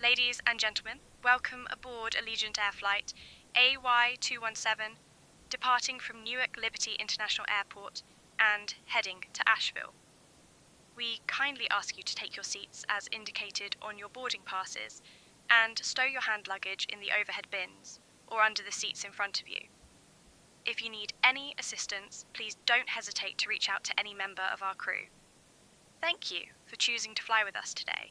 Ladies and gentlemen, welcome aboard Allegiant Air Flight AY217, departing from Newark Liberty International Airport and heading to Asheville. We kindly ask you to take your seats as indicated on your boarding passes and stow your hand luggage in the overhead bins or under the seats in front of you. If you need any assistance, please don't hesitate to reach out to any member of our crew. Thank you for choosing to fly with us today.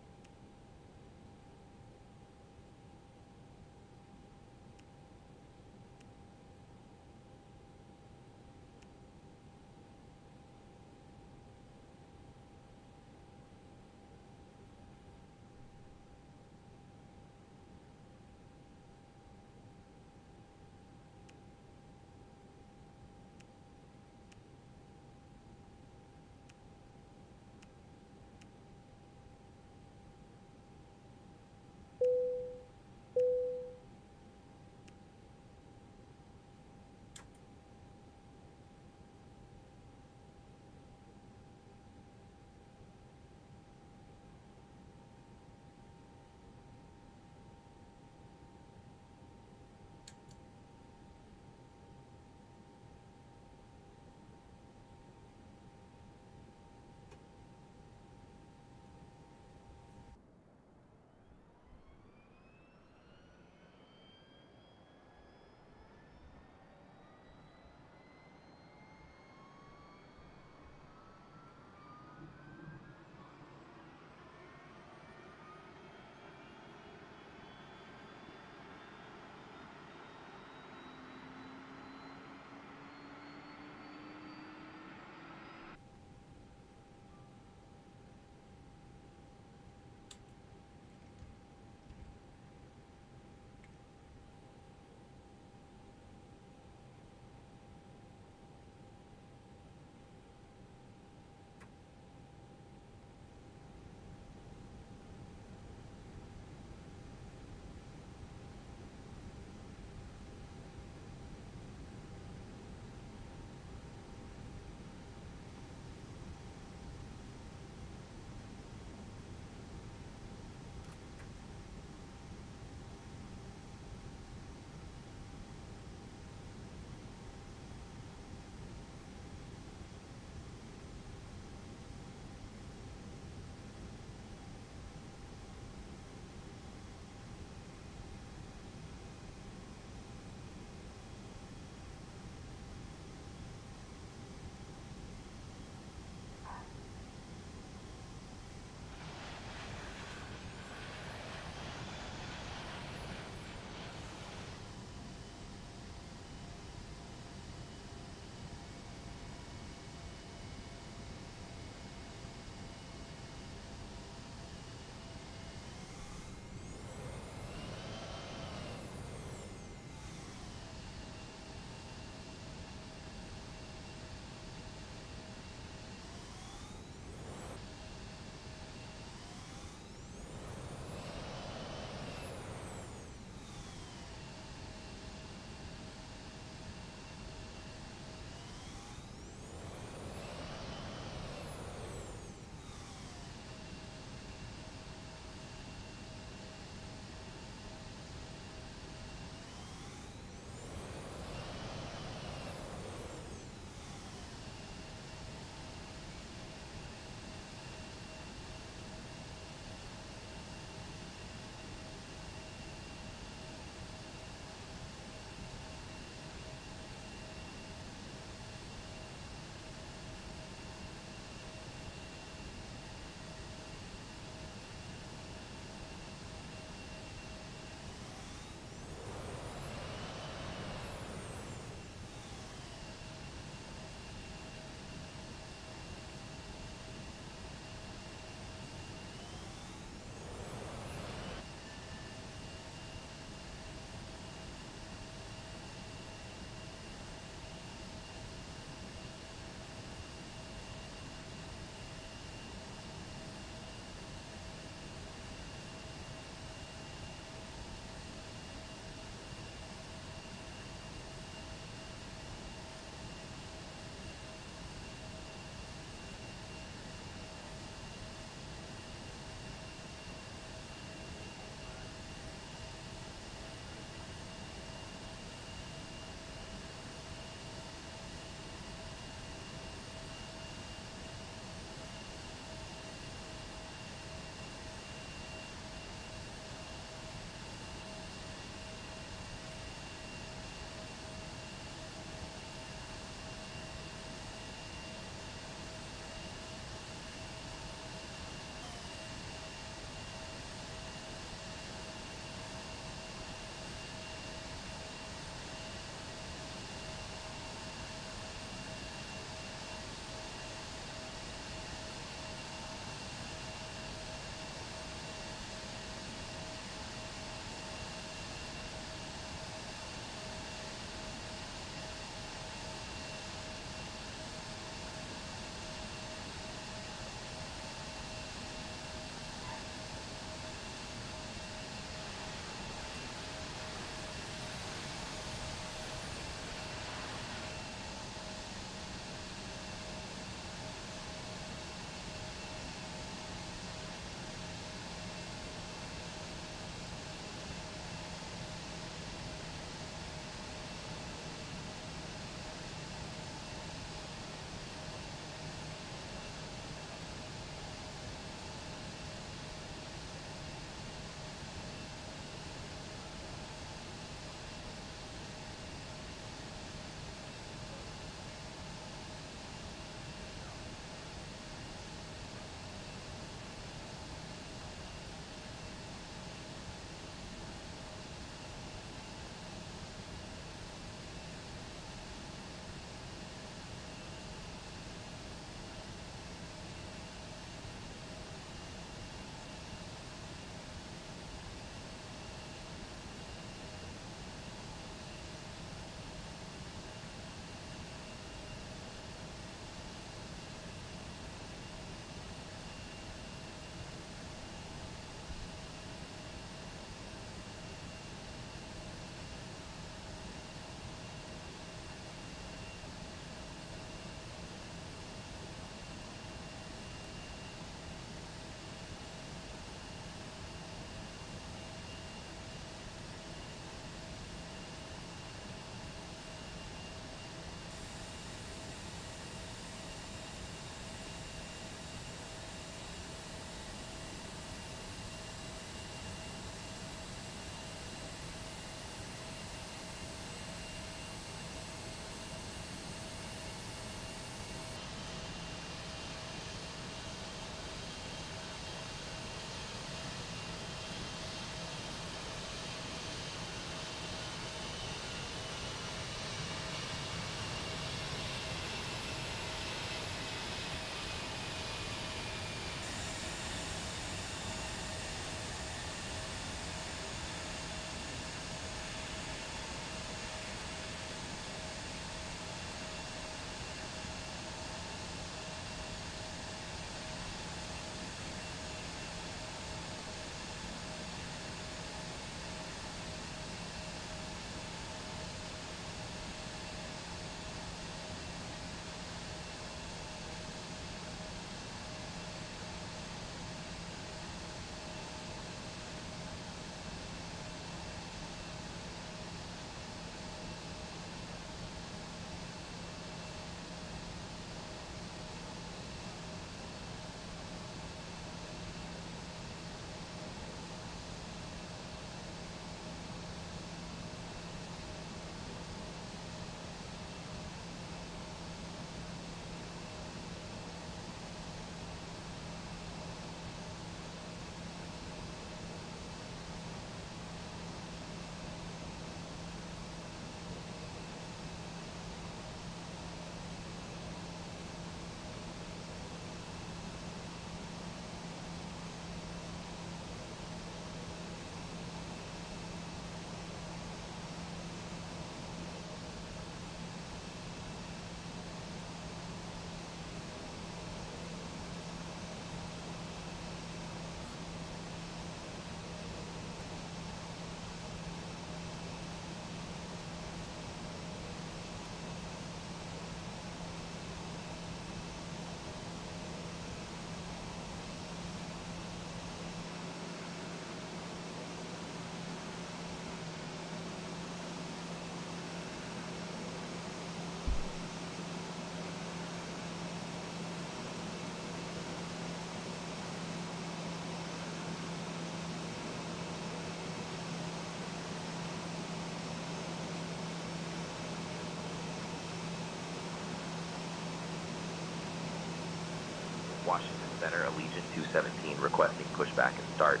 Washington Center, Allegiant 217, requesting pushback and start.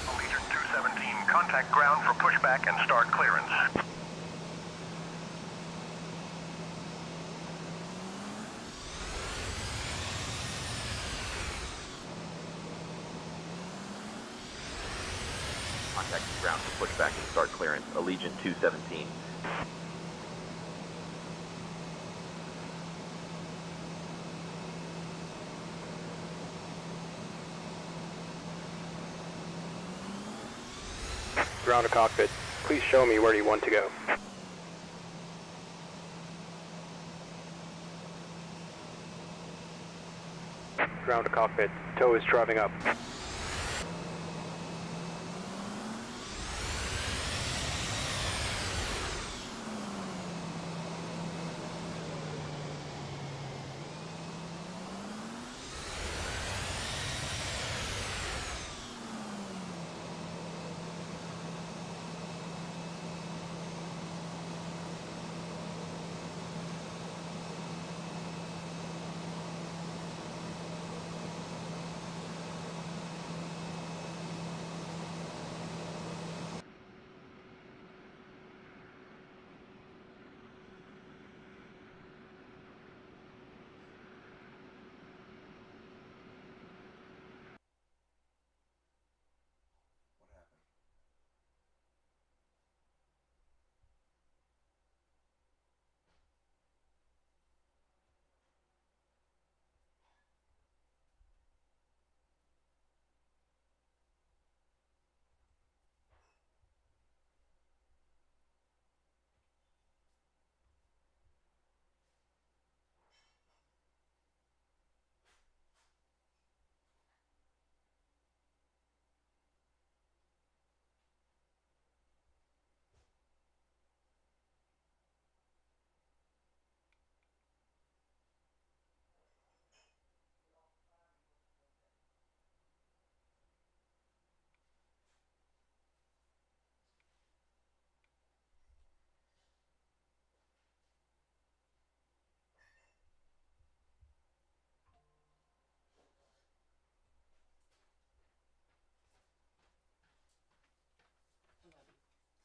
Allegiant 217, contact ground for pushback and start clearance. Contact ground for pushback and start clearance, Allegiant 217. Ground to cockpit. Please show me where you want to go. Ground to cockpit. Tow is driving up.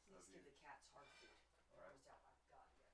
Please give the cats hard food. Almost out by God, yeah.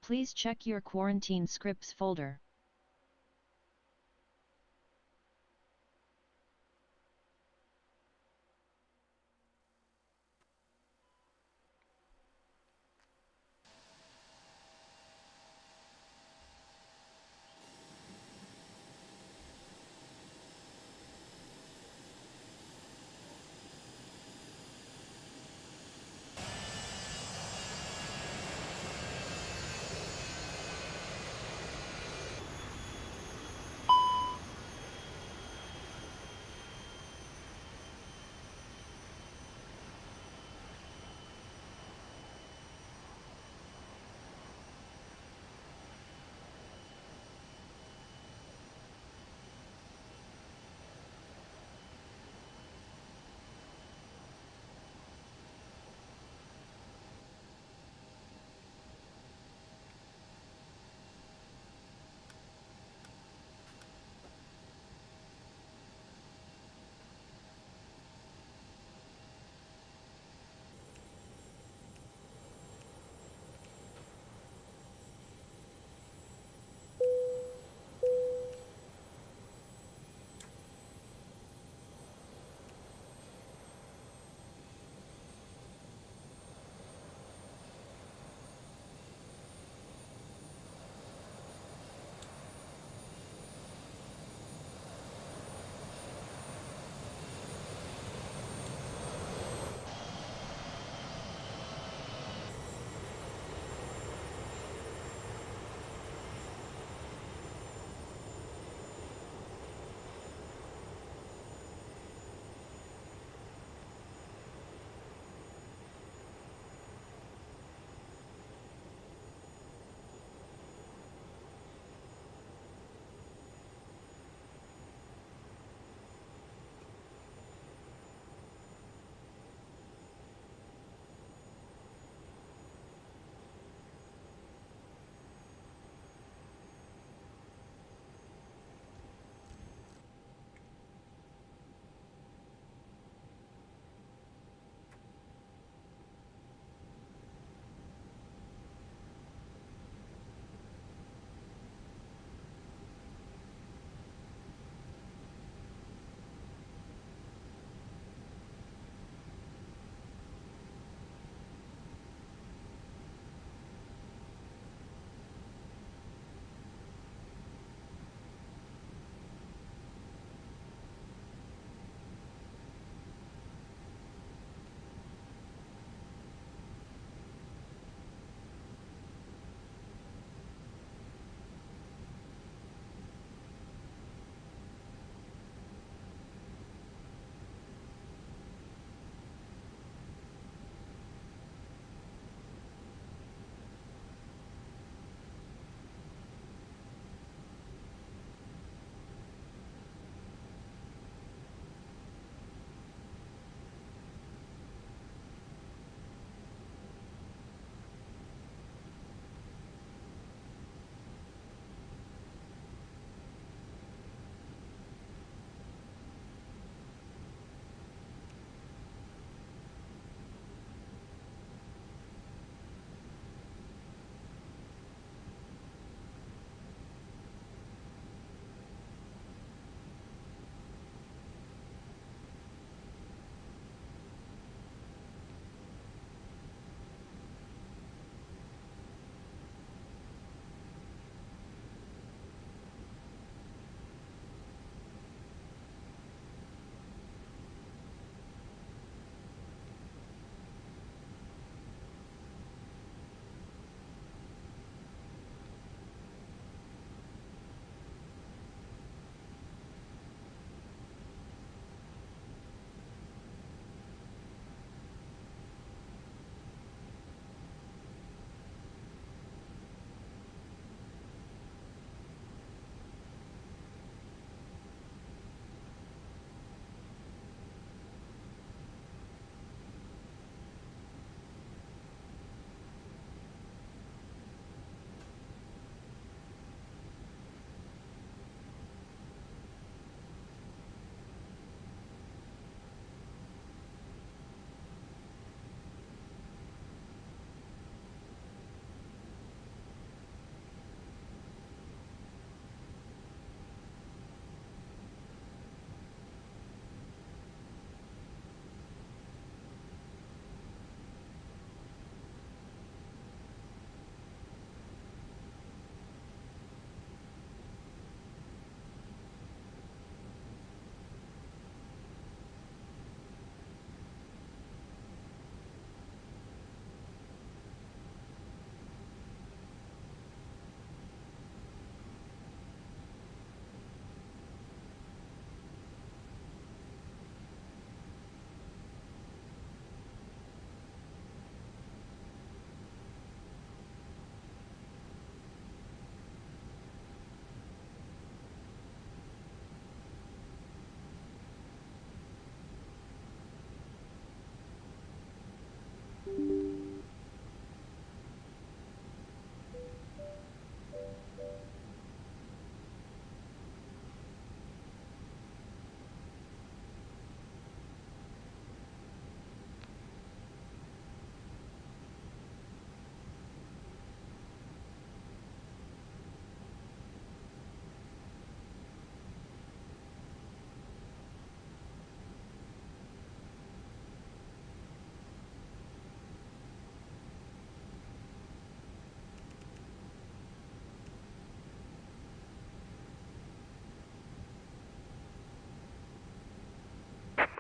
Please check your quarantine scripts folder.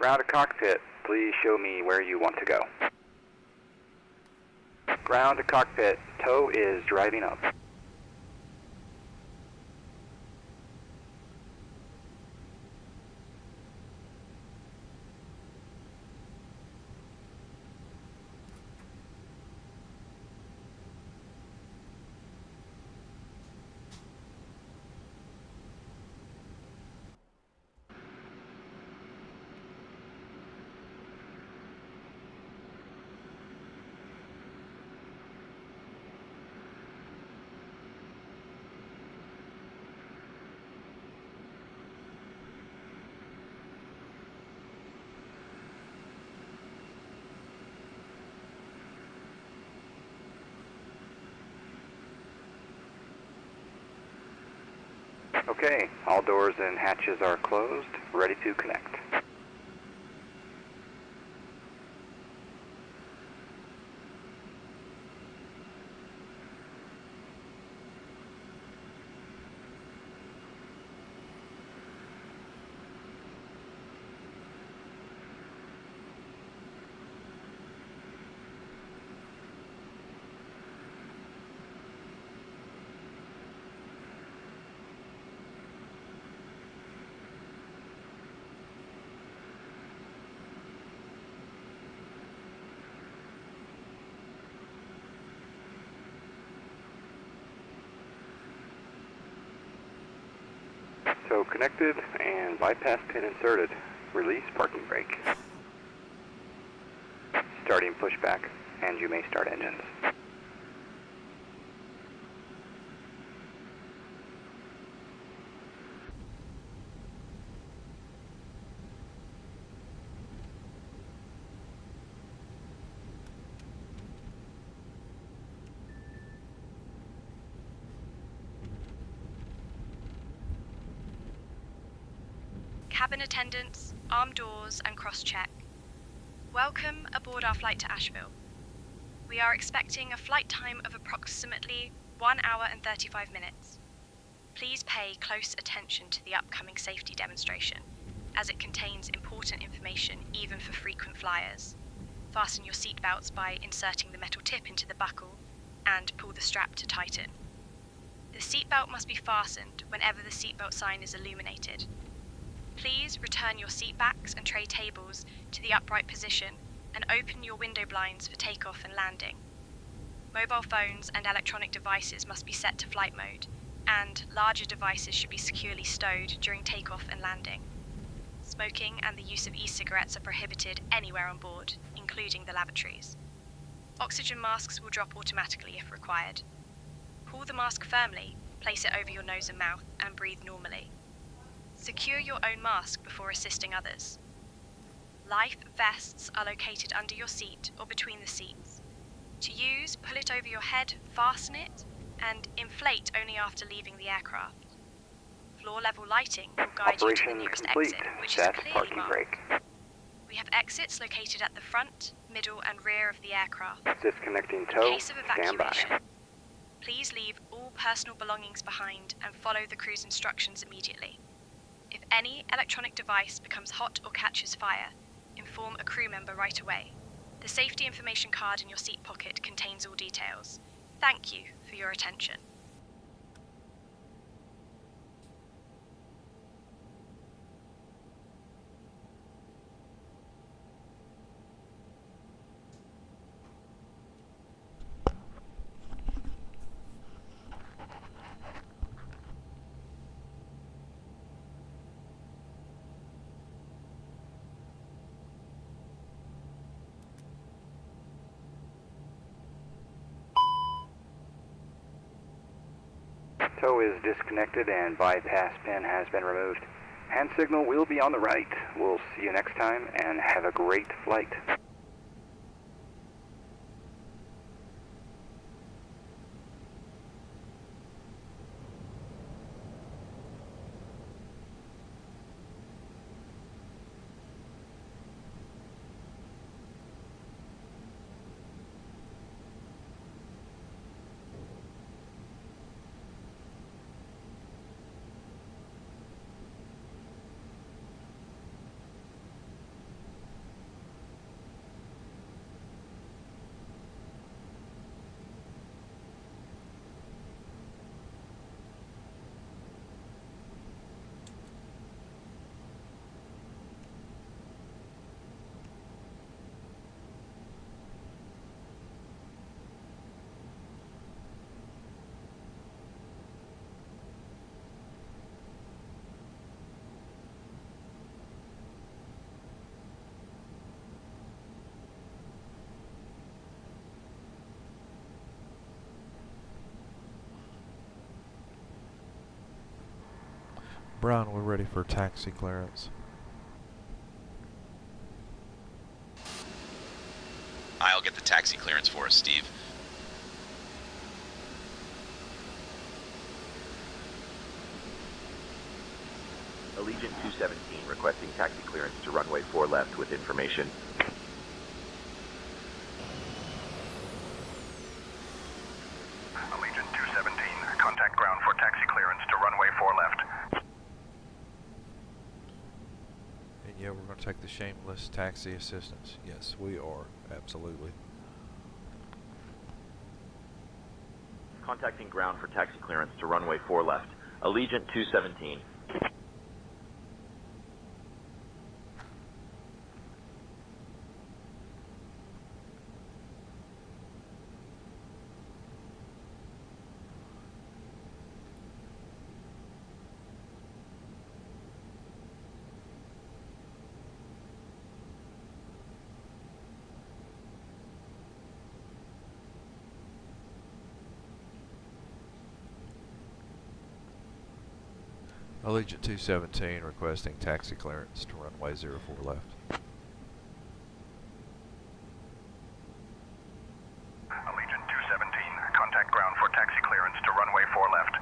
Ground to cockpit, please show me where you want to go. Ground to cockpit, tow is driving up. Okay, all doors and hatches are closed, ready to connect. So connected and bypass pin inserted. Release parking brake. Starting pushback, and you may start engines. Cabin attendants, armed doors and cross-check. Welcome aboard our flight to Asheville. We are expecting a flight time of approximately 1 hour and 35 minutes. Please pay close attention to the upcoming safety demonstration, as it contains important information even for frequent flyers. Fasten your seatbelts by inserting the metal tip into the buckle and pull the strap to tighten. The seatbelt must be fastened whenever the seatbelt sign is illuminated. Please return your seat backs and tray tables to the upright position and open your window blinds for takeoff and landing. Mobile phones and electronic devices must be set to flight mode, and larger devices should be securely stowed during takeoff and landing. Smoking and the use of e-cigarettes are prohibited anywhere on board, including the lavatories. Oxygen masks will drop automatically if required. Pull the mask firmly, place it over your nose and mouth, and breathe normally. Secure your own mask before assisting others. Life vests are located under your seat or between the seats. To use, pull it over your head, fasten it, and inflate only after leaving the aircraft. Floor-level lighting will guide you to the Operation nearest complete. exit, which Set is clearly parking marked. brake. We have exits located at the front, middle, and rear of the aircraft. Disconnecting In tow. case of Stand by. evacuation, please leave all personal belongings behind and follow the crew's instructions immediately. If any electronic device becomes hot or catches fire, inform a crew member right away. The safety information card in your seat pocket contains all details. Thank you for your attention. Tow is disconnected and bypass pin has been removed. Hand signal will be on the right. We'll see you next time and have a great flight. Brian, we're ready for taxi clearance. I'll get the taxi clearance for us, Steve. Allegiant 217 requesting taxi clearance to runway 4 left with information. Allegiant 217, contact ground for taxi clearance to runway 4 left. And yeah, we're going to take the shameless taxi assistance. Yes, we are. Absolutely. Contacting ground for taxi clearance to runway 4 left. Allegiant 217. Allegiant 217 requesting taxi clearance to runway 04 left. Allegiant 217, contact ground for taxi clearance to runway 4 left.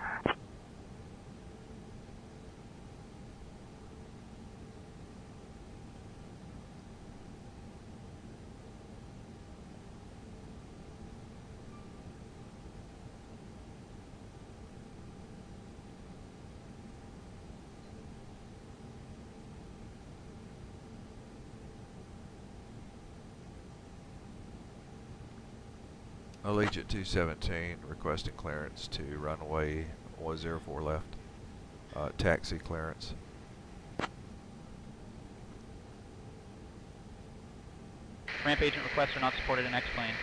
Allegiant 217 requesting clearance to runway 04 left. Taxi clearance. Ramp agent requests are not supported in Xplane.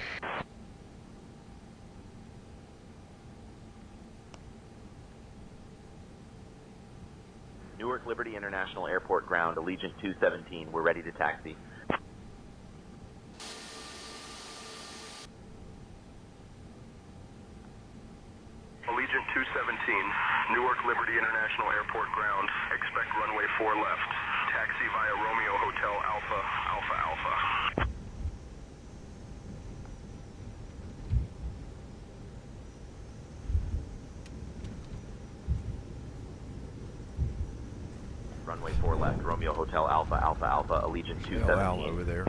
Newark Liberty International Airport ground, Allegiant 217. We're ready to taxi. Allegiant 217, Newark Liberty International Airport ground. Expect runway 4 left. Taxi via Romeo Hotel Alpha, Alpha, Alpha. Runway 4 left, Romeo Hotel Alpha, Alpha, Alpha, Allegiant 217. Al over there.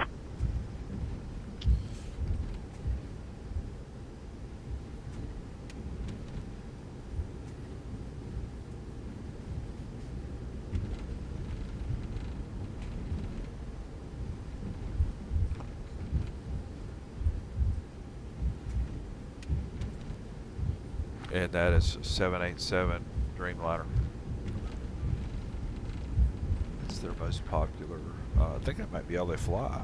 And that is 787 Dreamliner. It's their most popular. I think that might be all they fly.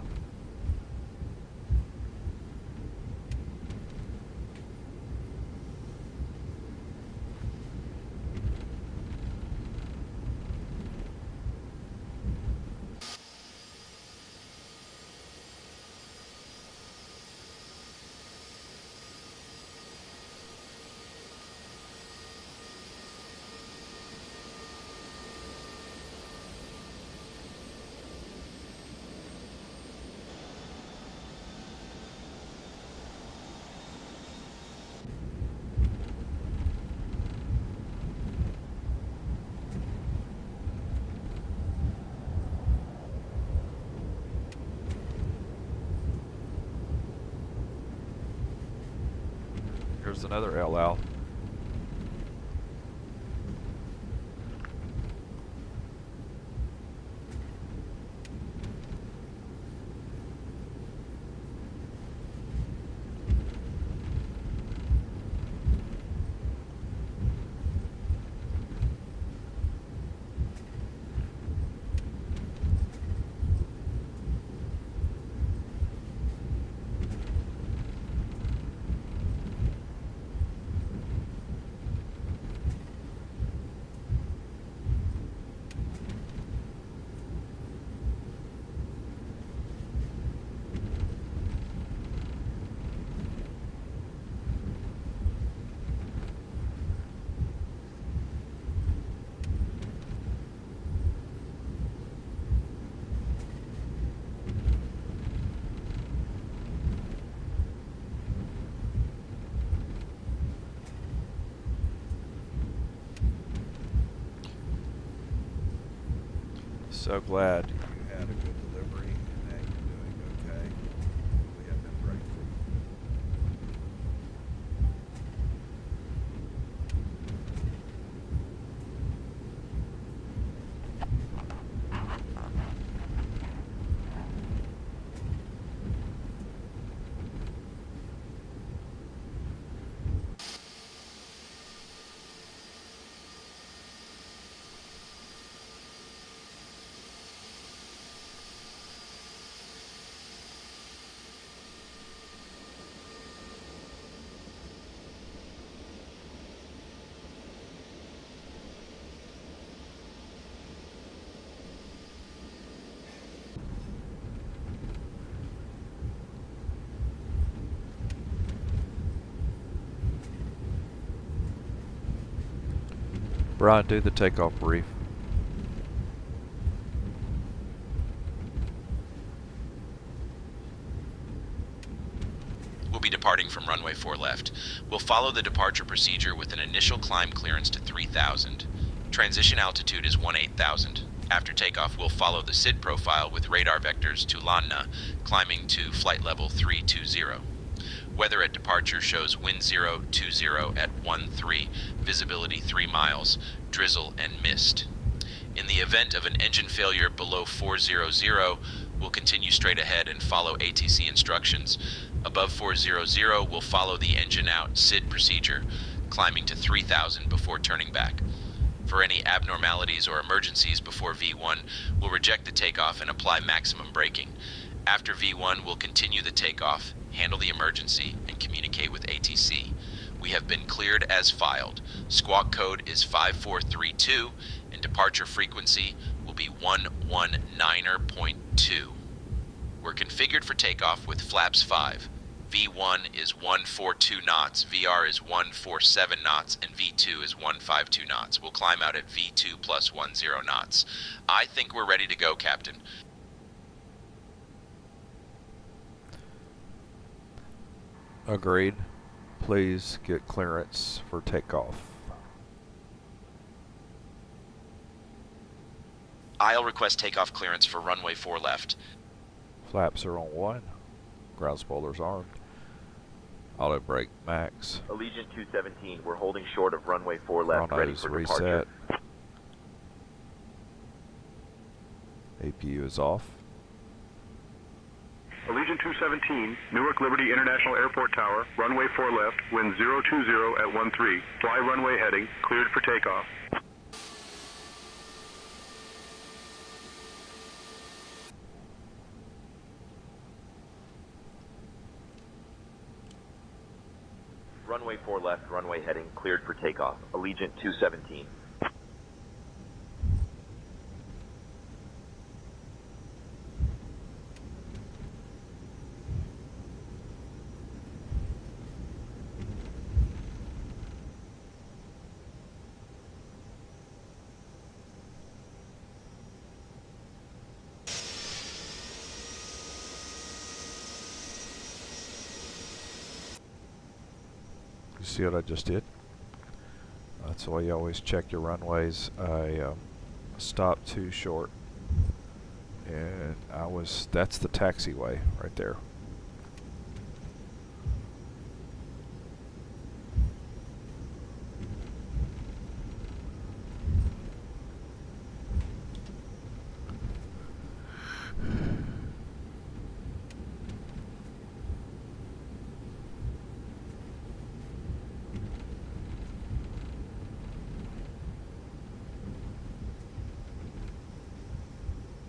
Here's another LL. So glad you had a good delivery and that you're doing okay. We have been grateful. Brian, do the takeoff brief. We'll be departing from runway 4 left. We'll follow the departure procedure with an initial climb clearance to 3,000. Transition altitude is 18,000. After takeoff, we'll follow the SID profile with radar vectors to Lanna, climbing to flight level 320. Weather at departure shows wind 020 at 13, visibility 3 miles, drizzle and mist. In the event of an engine failure below 400, we'll continue straight ahead and follow ATC instructions. Above 400, we'll follow the engine out SID procedure, climbing to 3,000 before turning back. For any abnormalities or emergencies before V1, we'll reject the takeoff and apply maximum braking. After V1, we'll continue the takeoff, handle the emergency, and communicate with ATC. We have been cleared as filed. Squawk code is 5432, and departure frequency will be 119.2. We're configured for takeoff with flaps 5. V1 is 142 knots, VR is 147 knots, and V2 is 152 knots. We'll climb out at V2 plus 10 knots. I think we're ready to go, Captain. Agreed. Please get clearance for takeoff. I'll request takeoff clearance for runway 4 left. Flaps are on 1. Ground spoilers armed. Auto brake max. Allegiant 217, we're holding short of runway 4 left, ready Chronos for reset. departure. APU is off. Allegiant 217, Newark Liberty International Airport Tower, runway 4 left, wind 020 at 13. Fly runway heading, cleared for takeoff. Runway 4 left, runway heading, cleared for takeoff. Allegiant 217. You see what I just did? That's why you always check your runways. I stopped too short, and that's the taxiway right there.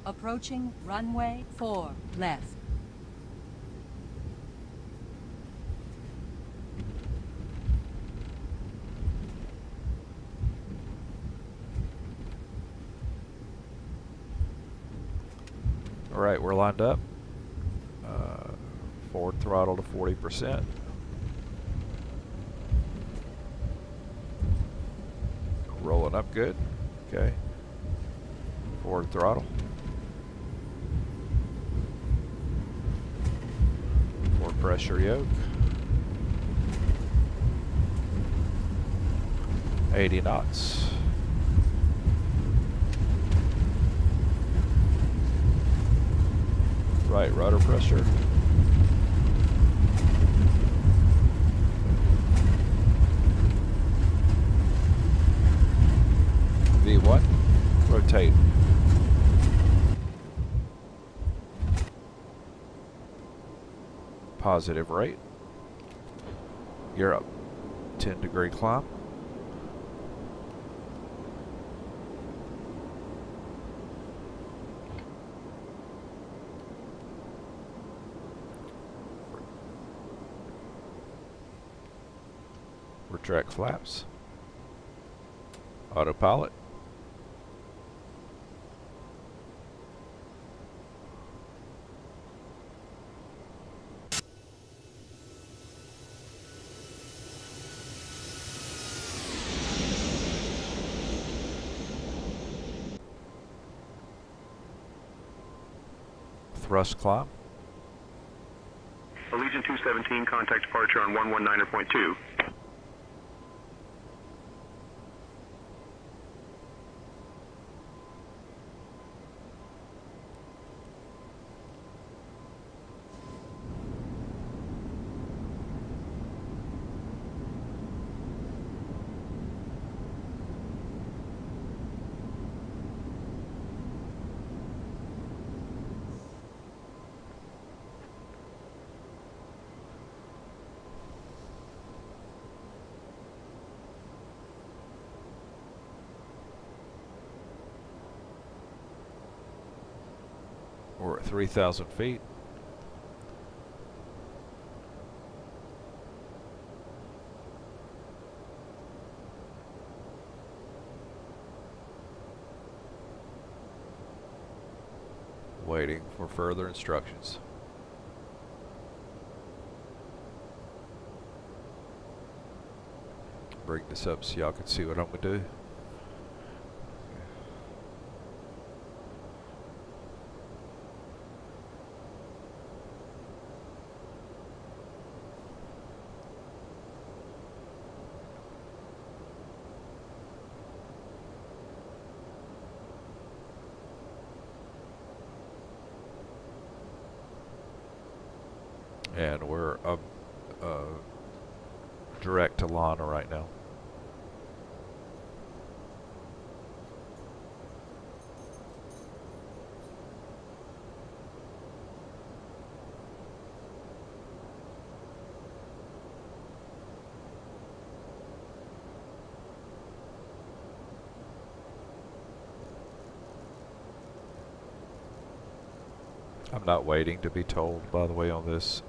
Approaching runway 4 left. All right, we're lined up. Forward throttle to 40%. Rolling up good. Okay. Forward throttle. Forward pressure yoke. 80 knots. Right rudder pressure. V1. Rotate. Positive rate. You're up. 10-degree climb. Retract flaps. Autopilot. Thrust climb. Allegiant 217, contact departure on 119.2. We're at 3,000 feet. Waiting for further instructions. Bring this up so y'all can see what I'm gonna do. And we're direct to Lana right now. I'm not waiting to be told, by the way, on this.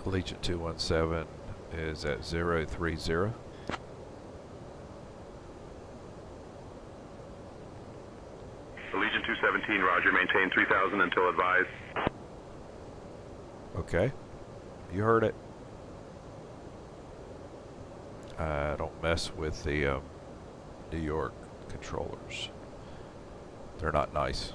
Allegiant 217 is at 030. Allegiant 217, roger, maintain 3,000 until advised. Okay, you heard it. I don't mess with the New York controllers. They're not nice.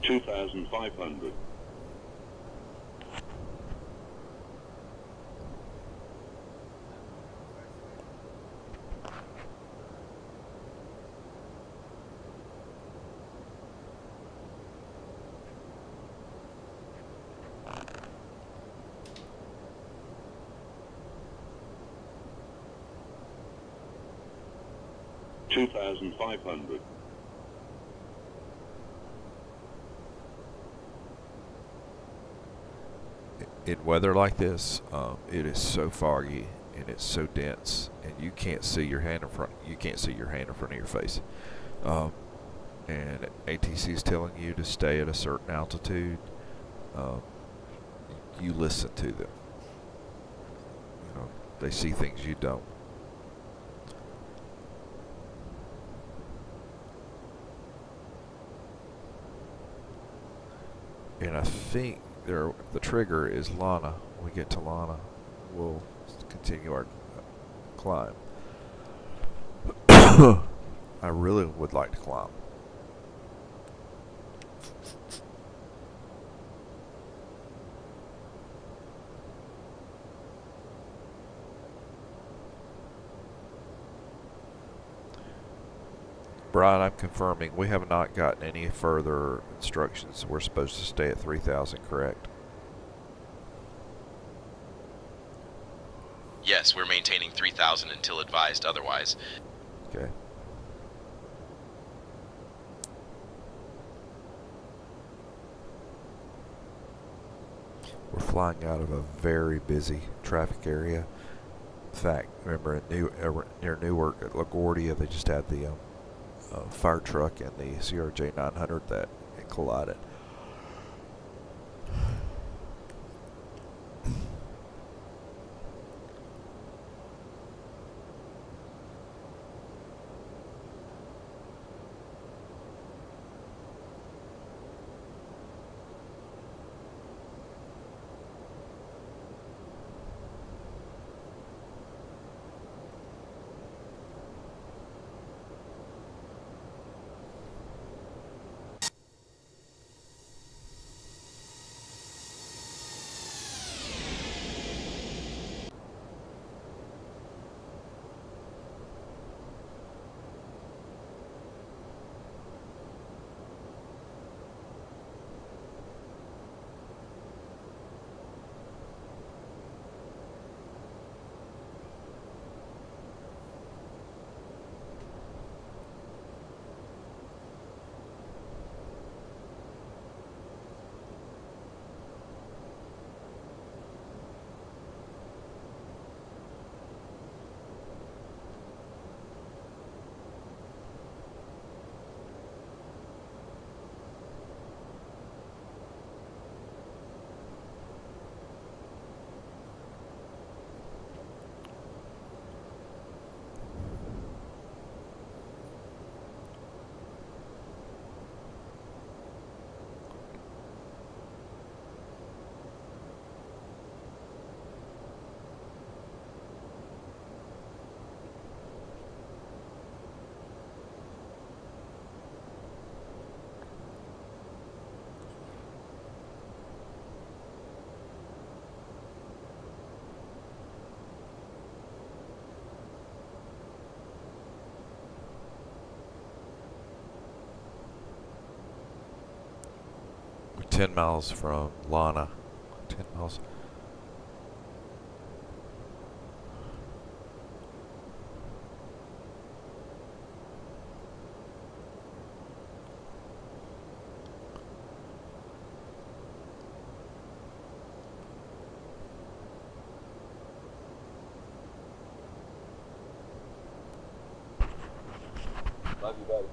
$2,500. 2,500. In weather like this, it is so foggy and it's so dense, and you can't see your hand in front. You can't see your hand in front of your face. And ATC is telling you to stay at a certain altitude. You listen to them. You know, they see things you don't. And I think the trigger is Lana. When we get to Lana, we'll continue our climb. I really would like to climb. Brian, I'm confirming we have not gotten any further instructions. We're supposed to stay at 3,000, correct? Yes, we're maintaining 3,000 until advised otherwise. Okay. We're flying out of a very busy traffic area. In fact, remember near Newark at LaGuardia, they just had the fire truck and the CRJ 900 that it collided. We're 10 miles from Lana. 10 miles. Love you, buddy.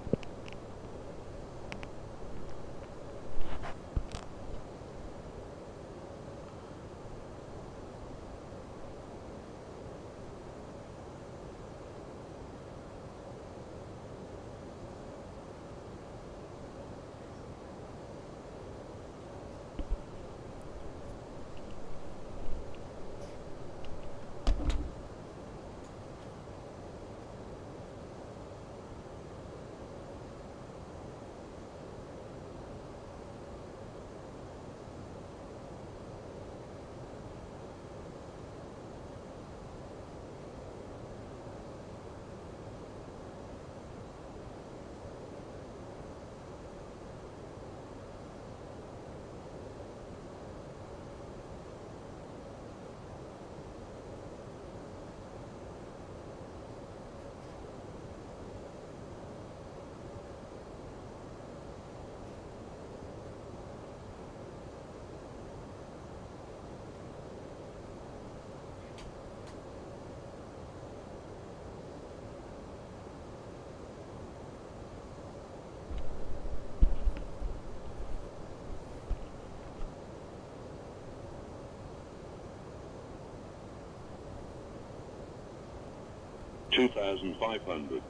2,500.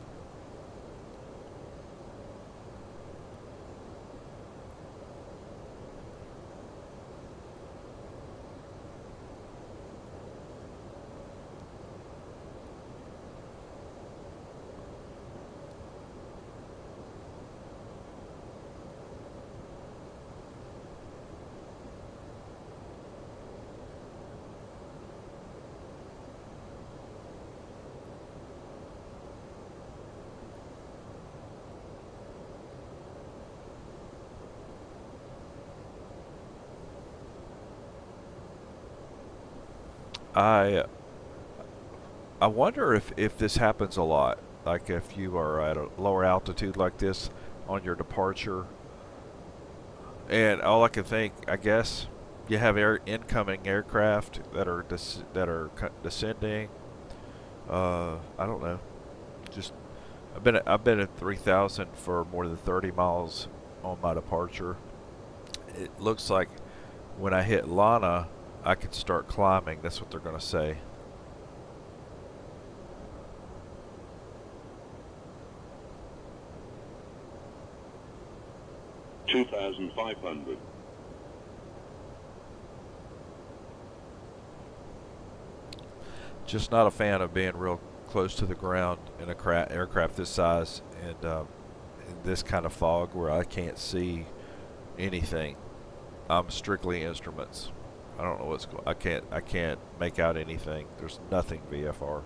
I wonder if this happens a lot, like if you are at a lower altitude like this on your departure, and all I can think, I guess, you have incoming aircraft that are descending. I don't know. Just I've been at 3,000 for more than 30 miles on my departure. It looks like when I hit Lana, I could start climbing. That's what they're going to say. $2,500. Just not a fan of being real close to the ground in a aircraft this size and in this kind of fog where I can't see anything. I'm strictly instruments. I don't know what's going. I can't make out anything. There's nothing VFR.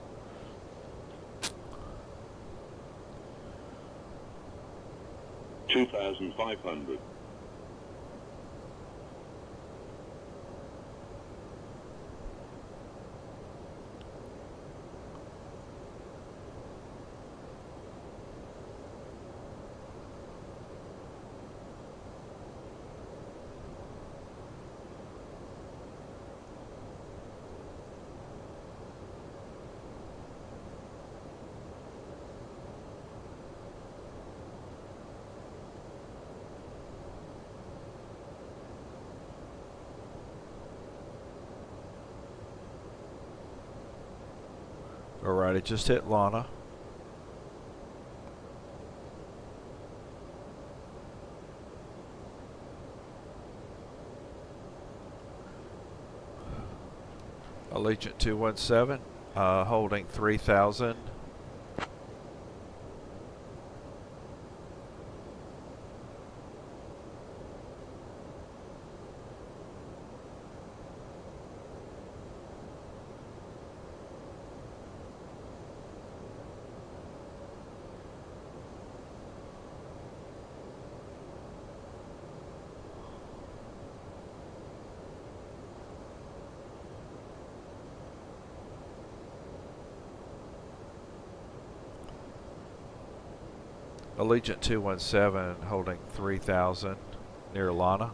$2,500. Alright, it just hit Lana. Allegiant 217, holding 3,000. Allegiant 217 holding 3,000 near Lana.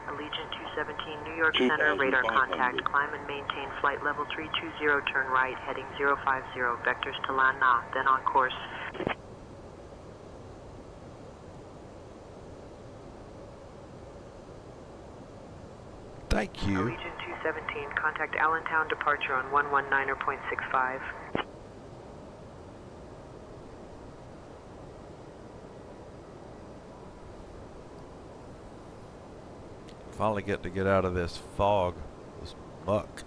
Allegiant 217, New York Center, radar contact. Climb and maintain flight level 320, turn right, heading 050, vectors to land now, then on course. Thank you. Allegiant 217, contact Allentown departure on 119.65. Finally getting to get out of this fog, this muck.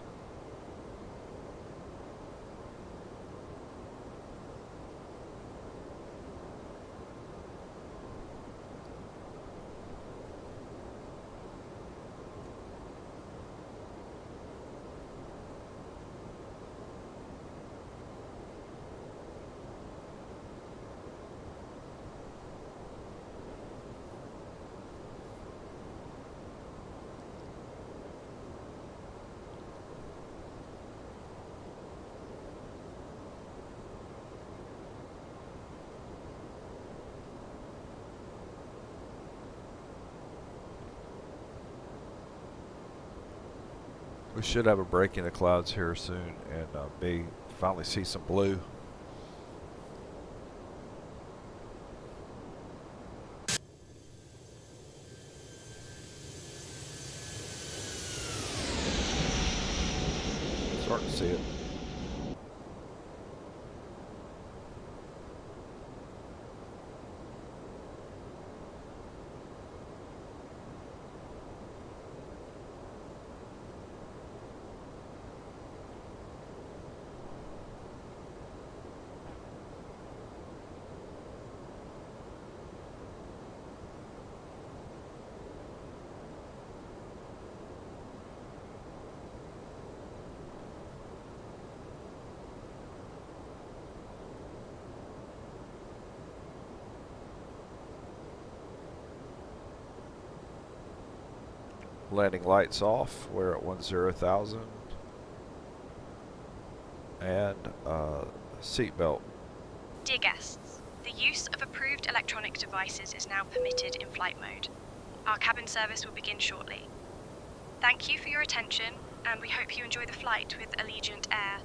We should have a break in the clouds here soon and finally see some blue. See it. Landing lights off. We're at 10,000. And seatbelt. Dear guests, the use of approved electronic devices is now permitted in flight mode. Our cabin service will begin shortly. Thank you for your attention, and we hope you enjoy the flight with Allegiant Air.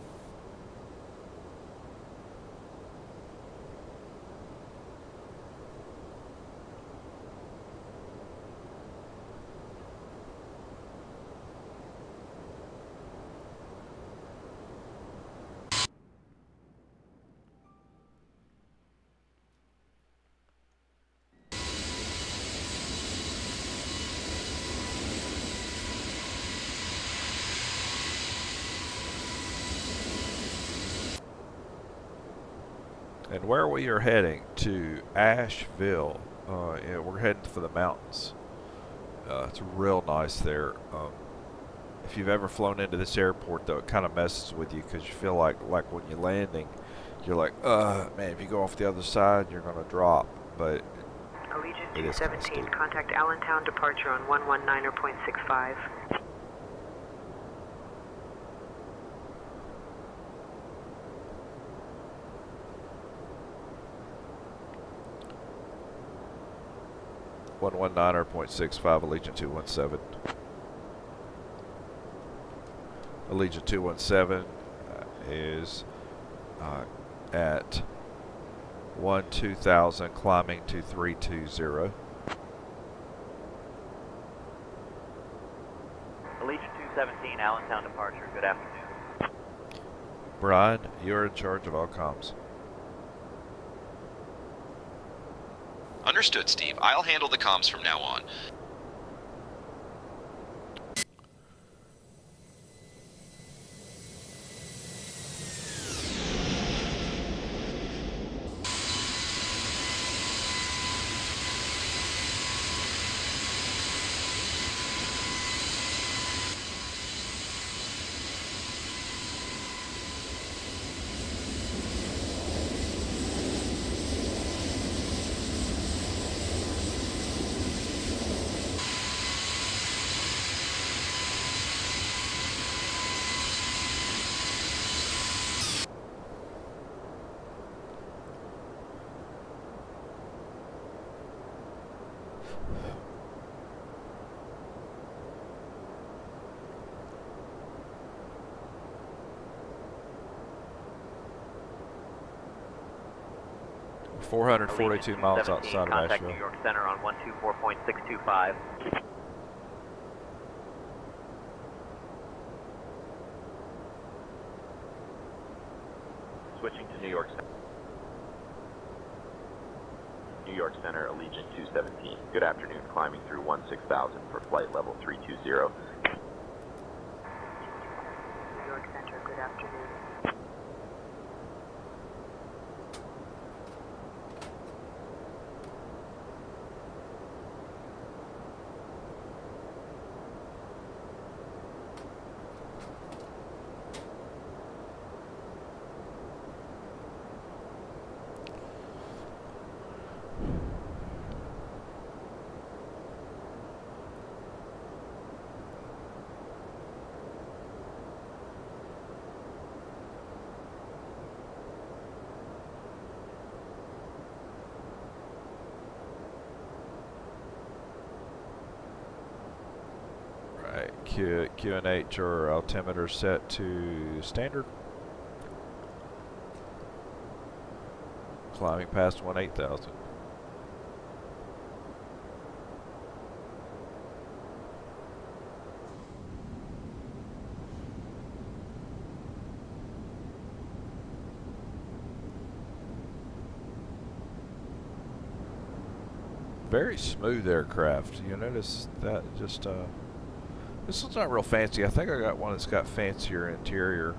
And where we are heading to Asheville. Yeah, we're heading for the mountains. It's real nice there. If you've ever flown into this airport, though, it kind of messes with you because you feel like when you're landing, you're like, man, if you go off the other side, you're going to drop. But Allegiant it is kind of 217, steep. contact Allentown departure on 119.65. .65, Allegiant 217. Allegiant 217 is at 12,000, climbing to 320. Allegiant 217, Allentown departure. Good afternoon. Brian, you're in charge of all comms. Understood, Steve. I'll handle the comms from now on. We're 442 miles outside of Contact Asheville. New York Center on 124.625. Switching to New York Center. New York Center, Allegiant 217. Good afternoon, climbing through 16,000 for flight level 320. New York Center, good afternoon. Q and H or altimeter set to standard. Climbing past 18,000. very smooth aircraft. You notice that just, this one's not real fancy. I think I got one that's got fancier interior.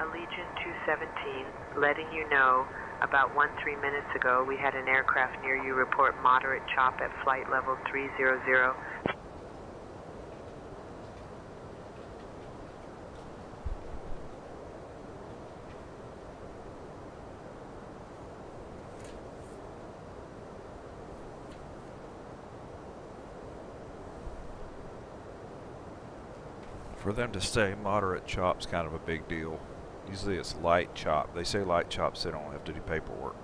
Allegiant 217, letting you know about 13 minutes ago we had an aircraft near you report moderate chop at flight level 300. For them to say moderate chop's kind of a big deal. Usually it's light chop. They say light chops, they don't have to do paperwork.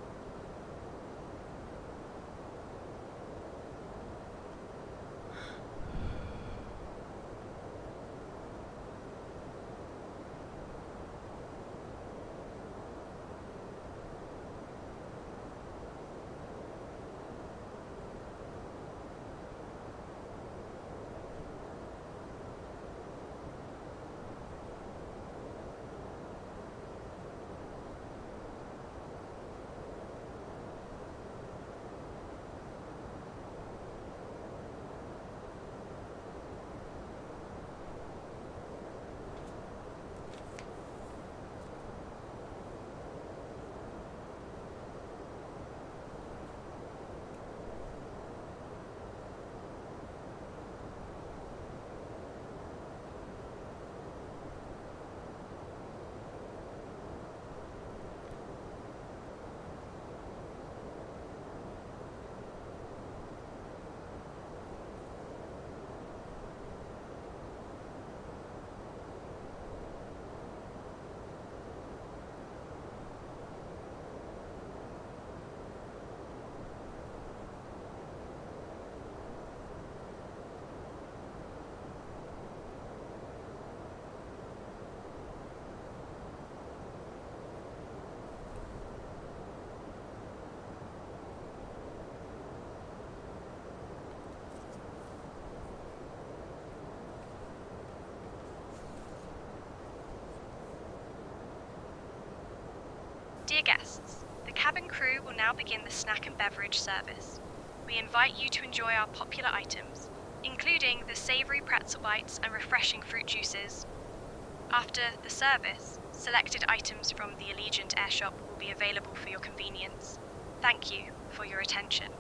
Dear guests, the cabin crew will now begin the snack and beverage service. We invite you to enjoy our popular items, including the savoury pretzel bites and refreshing fruit juices. After the service, selected items from the Allegiant Air Shop will be available for your convenience. Thank you for your attention.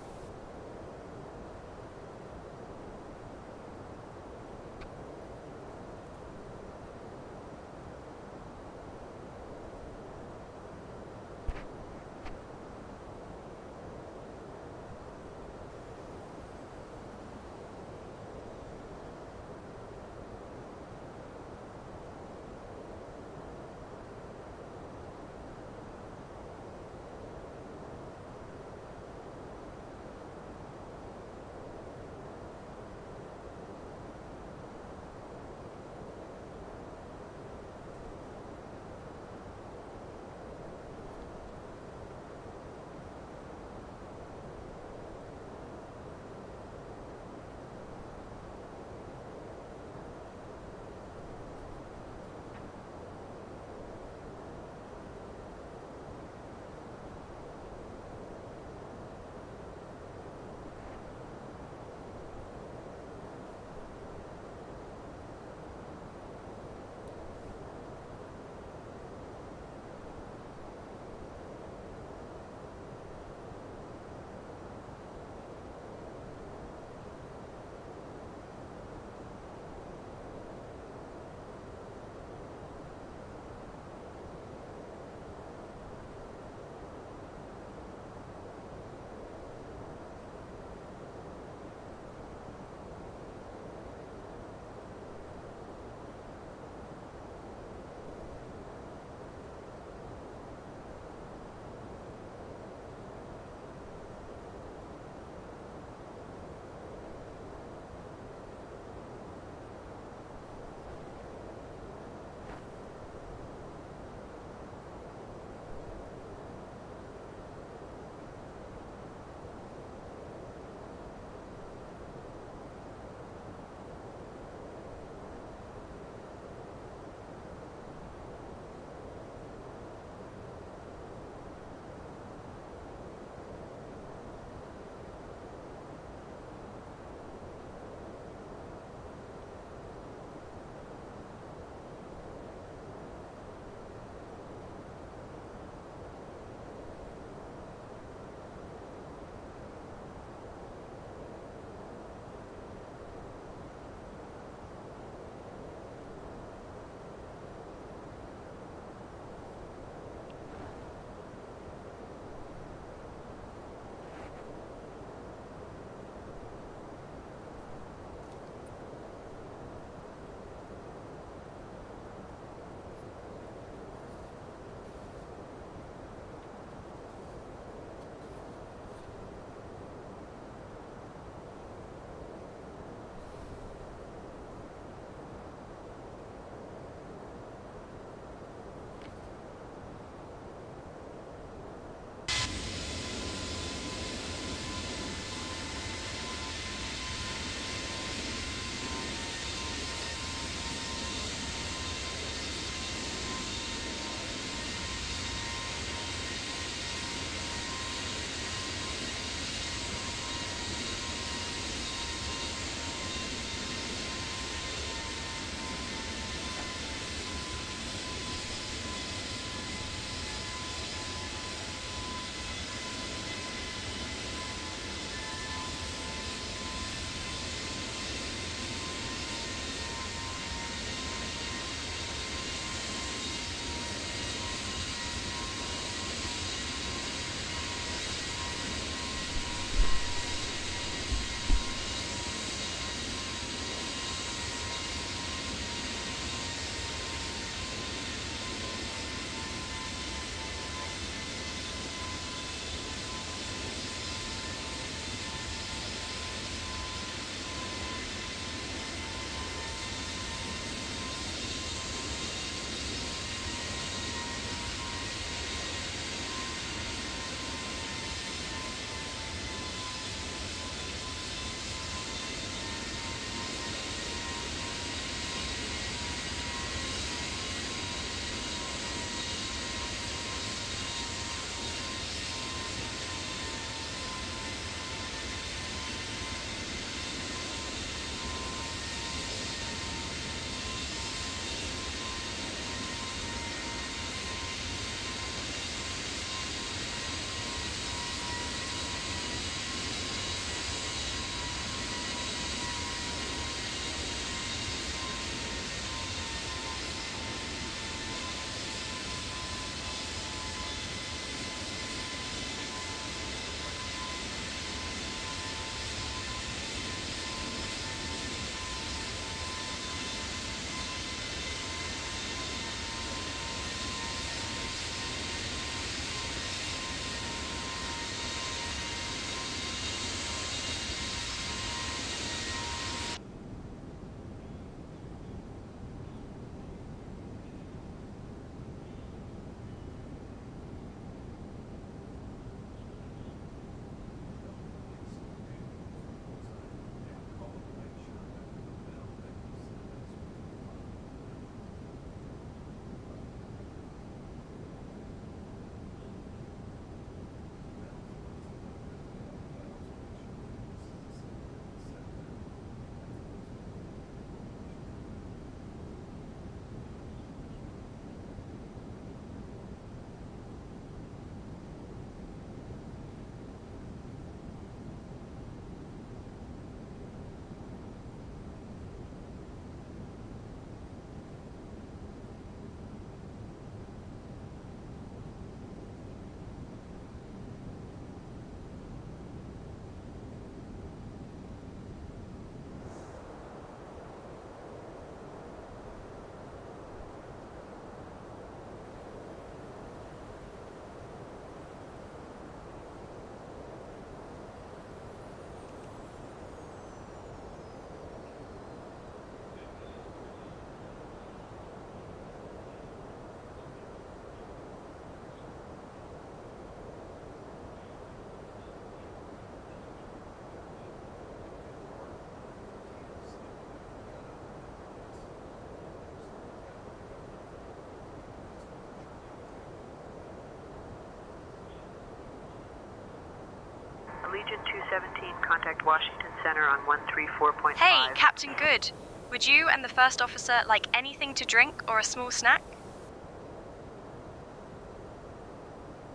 Allegiant 217, contact Washington Center on 134.5. Hey, Captain Good. Would you and the first officer like anything to drink or a small snack?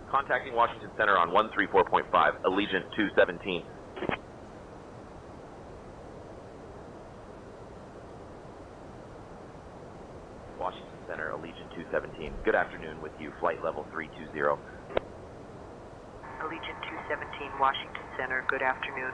Contacting Washington Center on 134.5, Allegiant 217. Washington Center, Allegiant 217. Good afternoon with you, flight level 320. Allegiant 217, Washington Center, good afternoon.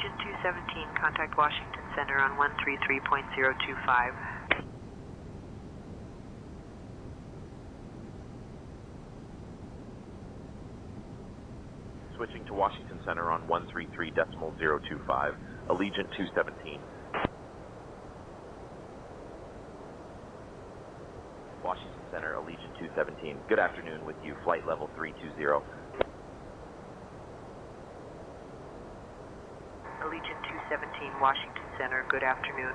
Allegiant 217, contact Washington Center on 133.025. Switching to Washington Center on 133.025. Allegiant 217. Washington Center, Allegiant 217. Good afternoon with you, flight level 320. Allegiant 217, Washington Center, good afternoon.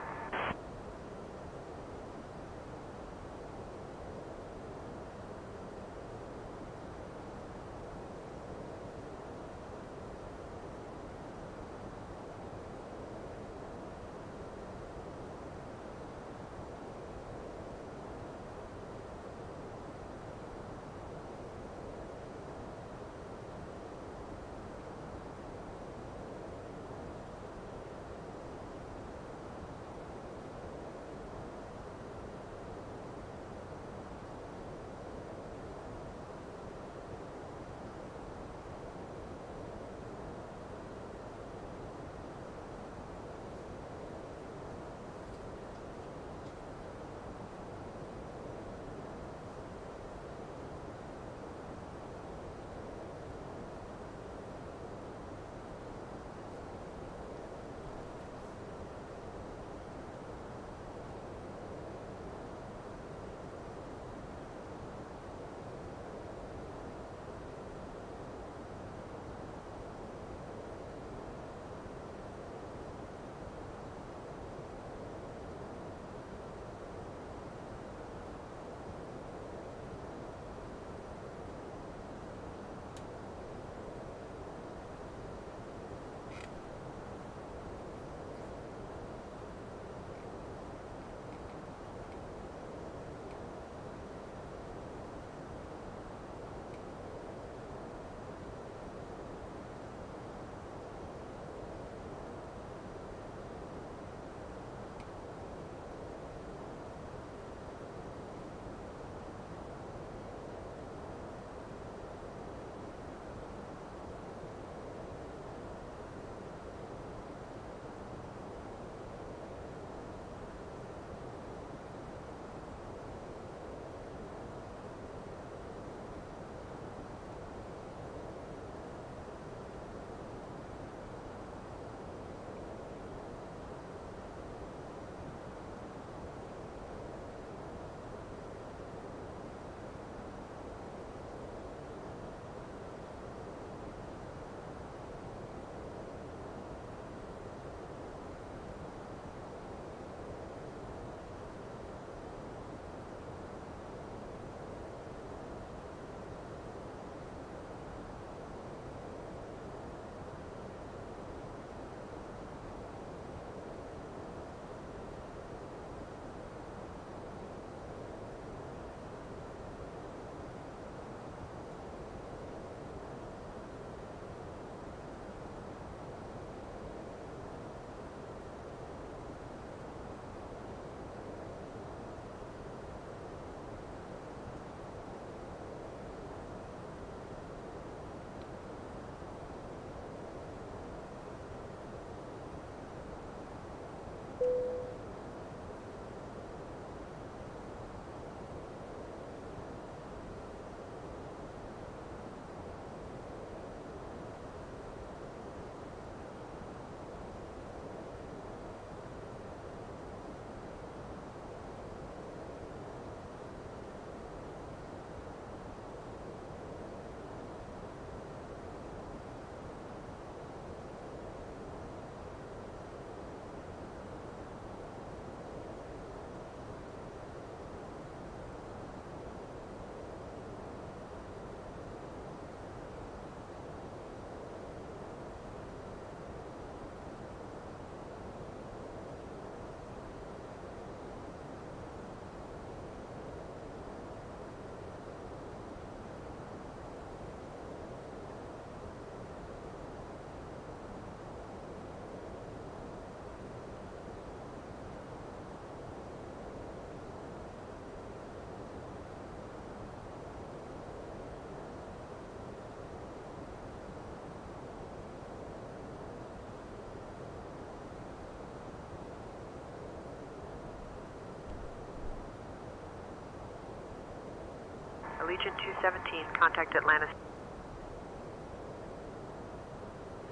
Allegiant 217, contact Atlanta.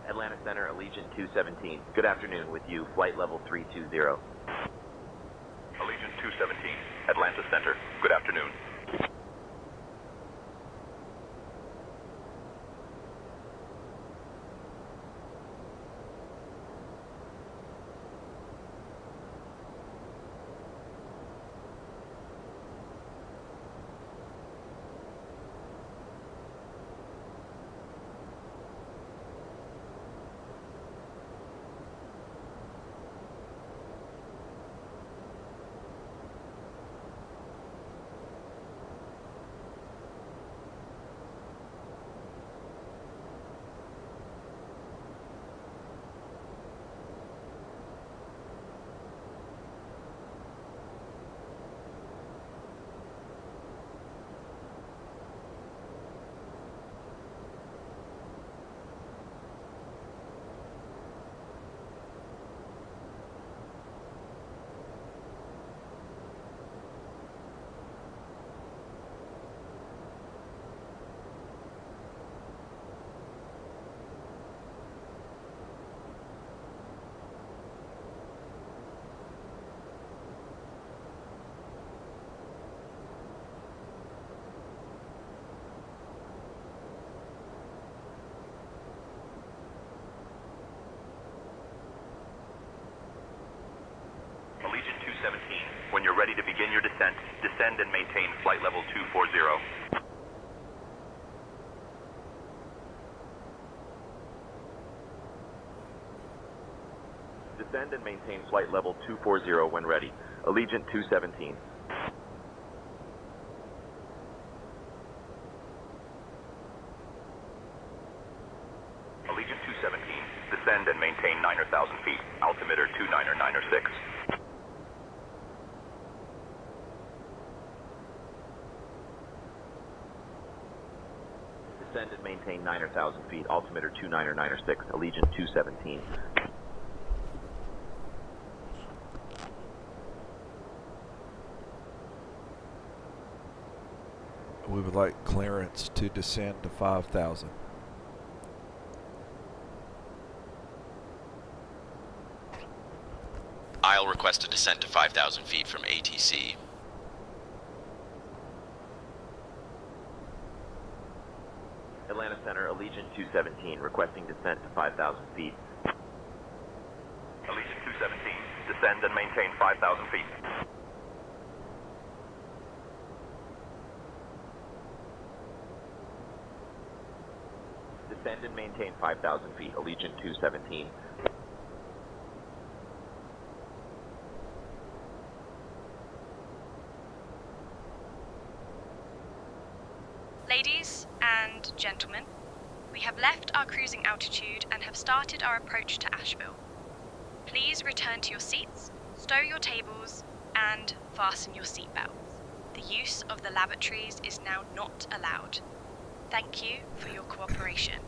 Atlanta Center, Allegiant 217. Good afternoon. With you, flight level 320. Allegiant 217, Atlanta Center. Good afternoon. Allegiant 217, when you're ready to begin your descent, descend and maintain flight level 240. Descend and maintain flight level 240 when ready. Allegiant 217. Allegiant 217, descend and maintain 9,000 feet. Altimeter 29906. Descend and maintain 9,000 feet. Altimeter 29906. Allegiant 217. We would like clearance to descend to 5,000. I'll request a descent to 5,000 feet from ATC. Atlanta Center, Allegiant 217, requesting descent to 5,000 feet. Allegiant 217, descend and maintain 5,000 feet. Descend and maintain 5,000 feet. Allegiant 217. Ladies and gentlemen, we have left our cruising altitude and have started our approach to Asheville. Please return to your seats, stow your tables, and fasten your seatbelts. The use of the lavatories is now not allowed. Thank you for your cooperation.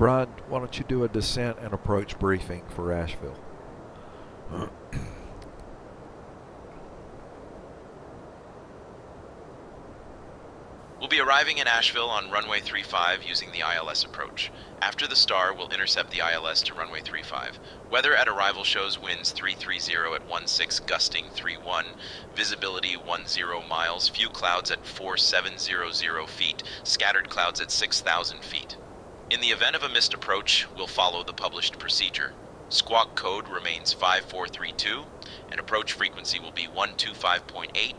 Brian, why don't you do a descent and approach briefing for Asheville? We'll be arriving in Asheville on runway 35 using the ILS approach. After the star, we'll intercept the ILS to runway 35. Weather at arrival shows winds 330 at 16, gusting 31, visibility 10 miles, few clouds at 4700 feet, scattered clouds at 6,000 feet. In the event of a missed approach, we'll follow the published procedure. Squawk code remains 5432, and approach frequency will be 125.8.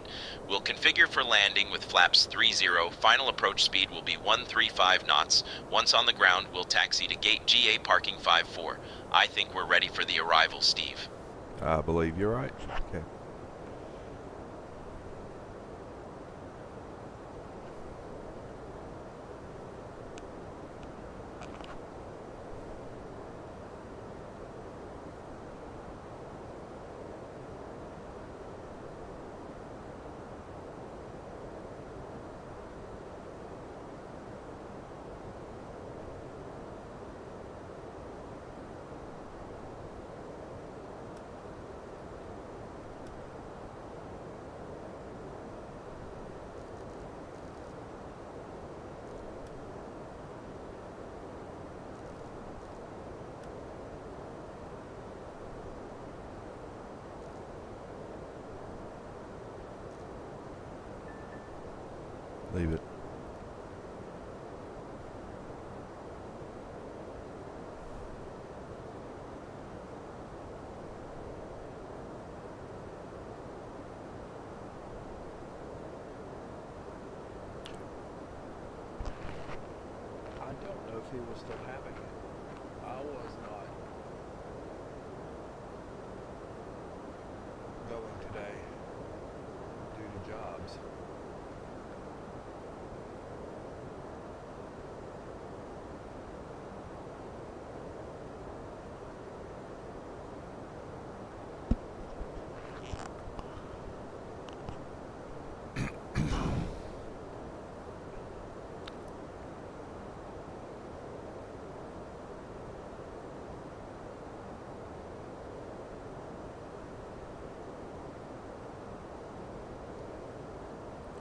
We'll configure for landing with flaps 30. Final approach speed will be 135 knots. Once on the ground, we'll taxi to gate GA parking 54. I think we're ready for the arrival, Steve. I believe you're right. Okay. Leave it. I don't know if he was still having it. I was not going today due to jobs.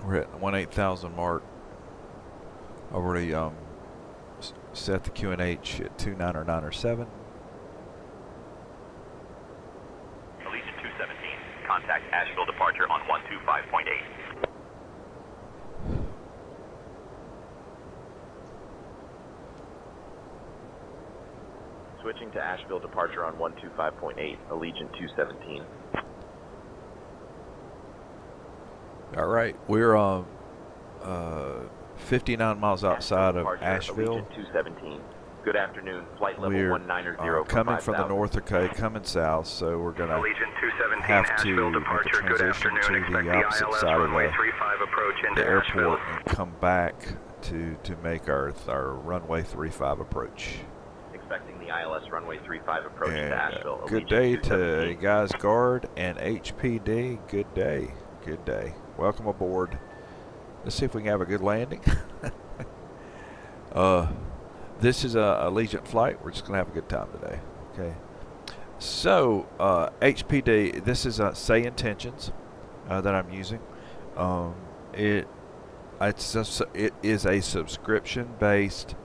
We're at the 18,000 mark. Already set the QNH at 2909 or 7. Allegiant 217, contact Asheville departure on 125.8. Switching to Asheville departure on 125.8, Allegiant 217. All right, we're 59 miles outside of departure, Asheville. Allegiant 217. Good afternoon, flight level We're 190 coming from the 5,000. north, okay, coming south, so we're going to Allegiant 217 have to Asheville make a departure. Good transition afternoon. to Expect the opposite ILS side of runway the 35 approach into airport Asheville. and come back to make our runway 35 approach. Expecting the ILS runway 35 approach And, to Asheville. good Allegiant day to 217. Guys Guard and HPD. Good day. Good day. Welcome aboard. Let's see if we can have a good landing. This is a Allegiant flight. We're just going to have a good time today. Okay. So, HPD, this is Say Intentions that I'm using. It is a subscription-based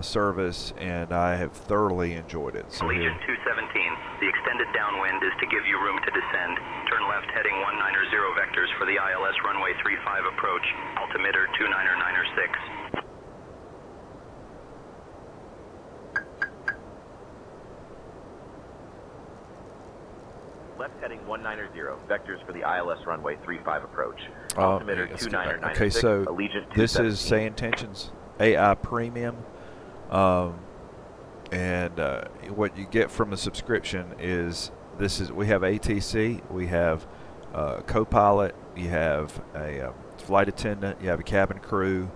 service, and I have thoroughly enjoyed it. So here, Allegiant 217, the extended downwind is to give you room to descend. Turn left heading 190 vectors for the ILS runway 35 approach. Altimeter 2996. Left heading 190, vectors for the ILS runway 35 approach. Altimeter let's get back. 2996. Okay, so Allegiant 217. this is Say Intentions AI Premium, and what you get from the subscription is we have ATC, we have co-pilot, you have a flight attendant, you have a cabin crew,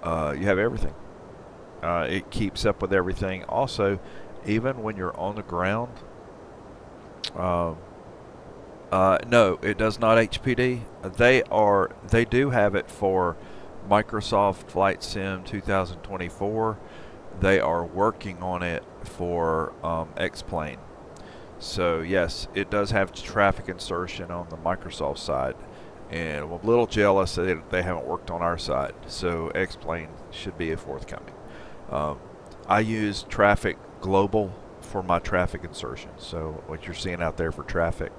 you have everything. It keeps up with everything. Also, even when you're on the ground, no, it does not HPD. They do have it for Microsoft Flight Sim 2024. they are working on it for Xplane. So yes, it does have traffic insertion on the Microsoft side, and I'm a little jealous that they haven't worked on our side. So Xplane should be a forthcoming. I use Traffic Global for my traffic insertion. So what you're seeing out there for traffic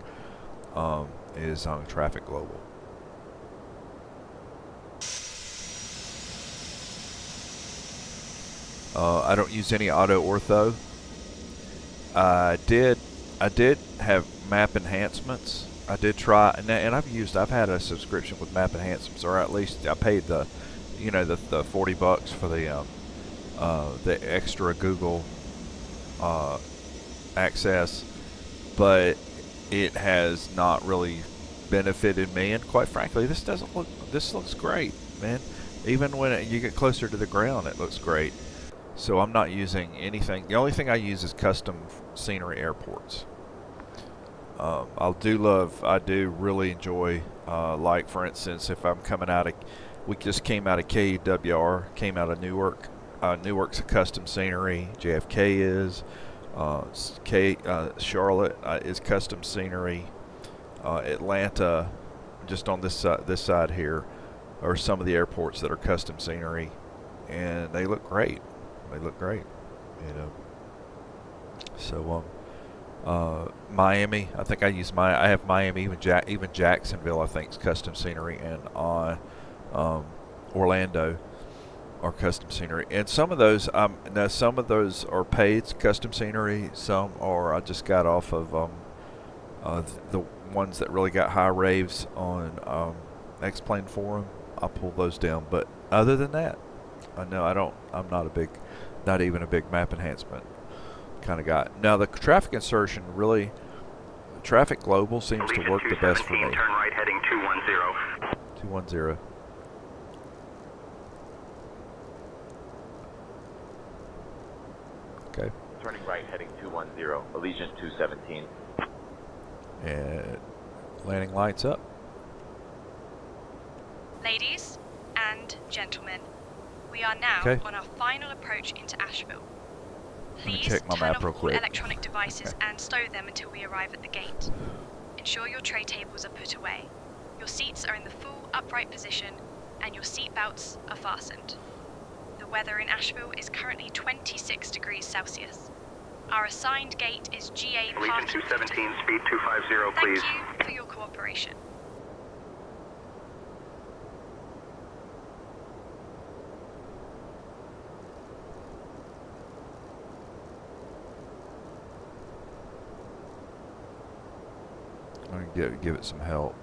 is on Traffic Global. I don't use any AutoOrtho. I did have map enhancements. I did try, and I've had a subscription with map enhancements, or at least I paid the $40 for the extra Google access, but it has not really benefited me. And quite frankly, this looks great, man. Even when you get closer to the ground, it looks great. So I'm not using anything. The only thing I use is custom scenery airports. I do really enjoy, like for instance, if I'm coming out of, we just came out of KEWR, came out of Newark. Newark's a custom scenery. JFK is. Charlotte is custom scenery. Atlanta, just on this side here, are some of the airports that are custom scenery, and they look great. So Miami, I think I have Miami, even Jacksonville, I think, is custom scenery, and Orlando are custom scenery. And some of those, now some of those are paid custom scenery. Some are I just got off of the ones that really got high raves on Xplane forum. I pull those down, but other than that, I'm not even a big map enhancement kind of guy. Now the traffic insertion, really, Traffic Global seems to work the best for me. Turn right heading 210. 210. Okay. Turning right heading 210, Allegiant 217. And landing lights up. Ladies and gentlemen, we are now on our final approach into Asheville. Please check my turn map off real all quick. electronic devices and stow them until we arrive at the gate. Ensure your tray tables are put away. Your seats are in the full upright position and your seat belts are fastened. The weather in Asheville is currently 26 degrees Celsius. Our assigned gate is GA Allegiant parking 217, speed 250, please. Thank you for your cooperation. I'm gonna give it some help.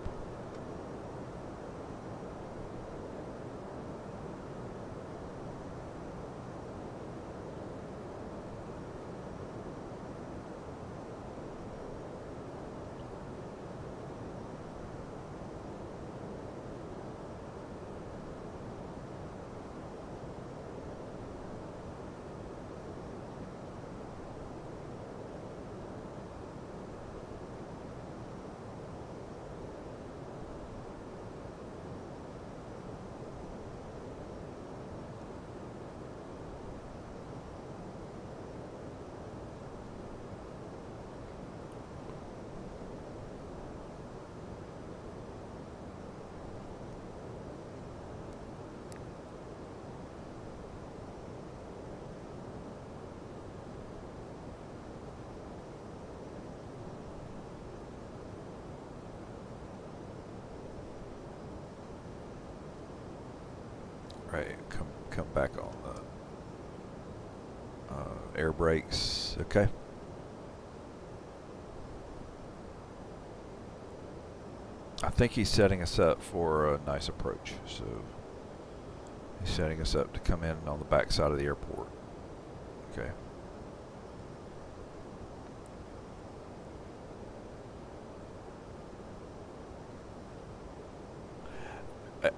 Right, come back on the air brakes. Okay. I think he's setting us up for a nice approach. So he's setting us up to come in on the back side of the airport. Okay.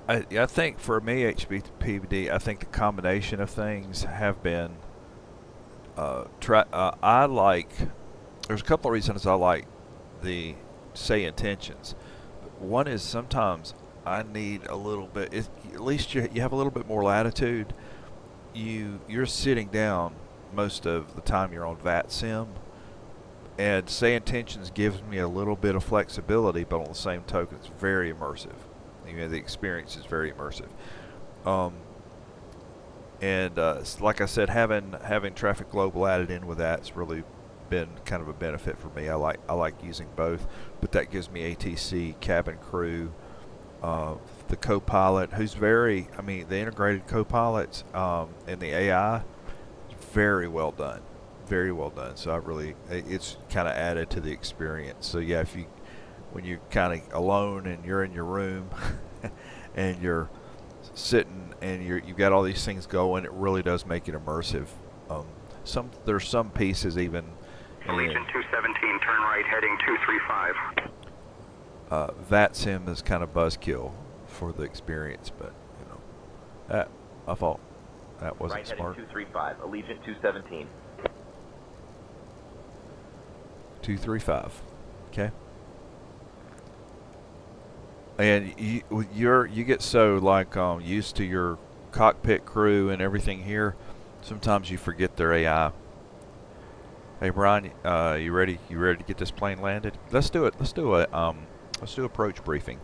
I think for me, HBPD, I think the combination of things have been. I like. There's a couple of reasons I like the say intentions. One is sometimes I need a little bit. At least you have a little bit more latitude. you're sitting down most of the time you're on VATSIM, and Say Intentions gives me a little bit of flexibility, but on the same token, it's very immersive. The experience is very immersive. Like I said, having Traffic Global added in with that's really been kind of a benefit for me. I like using both, but that gives me ATC, cabin crew, the co-pilot, who's the integrated co-pilots and the AI, very well done, very well done. So it's kind of added to the experience. So yeah, when you're kind of alone and you're in your room and you're sitting and you've got all these things going, it really does make it immersive. There's some pieces even. Allegiant 217, turn right, heading 235. VATSIM is kind of buzzkill for the experience, but my fault. That wasn't right, smart. Heading 235, Allegiant 217. 235. Okay. And you get so used to your cockpit crew and everything here, sometimes you forget their AI. Hey Brian, you ready? You ready to get this plane landed? Let's do it. Let's do approach briefing.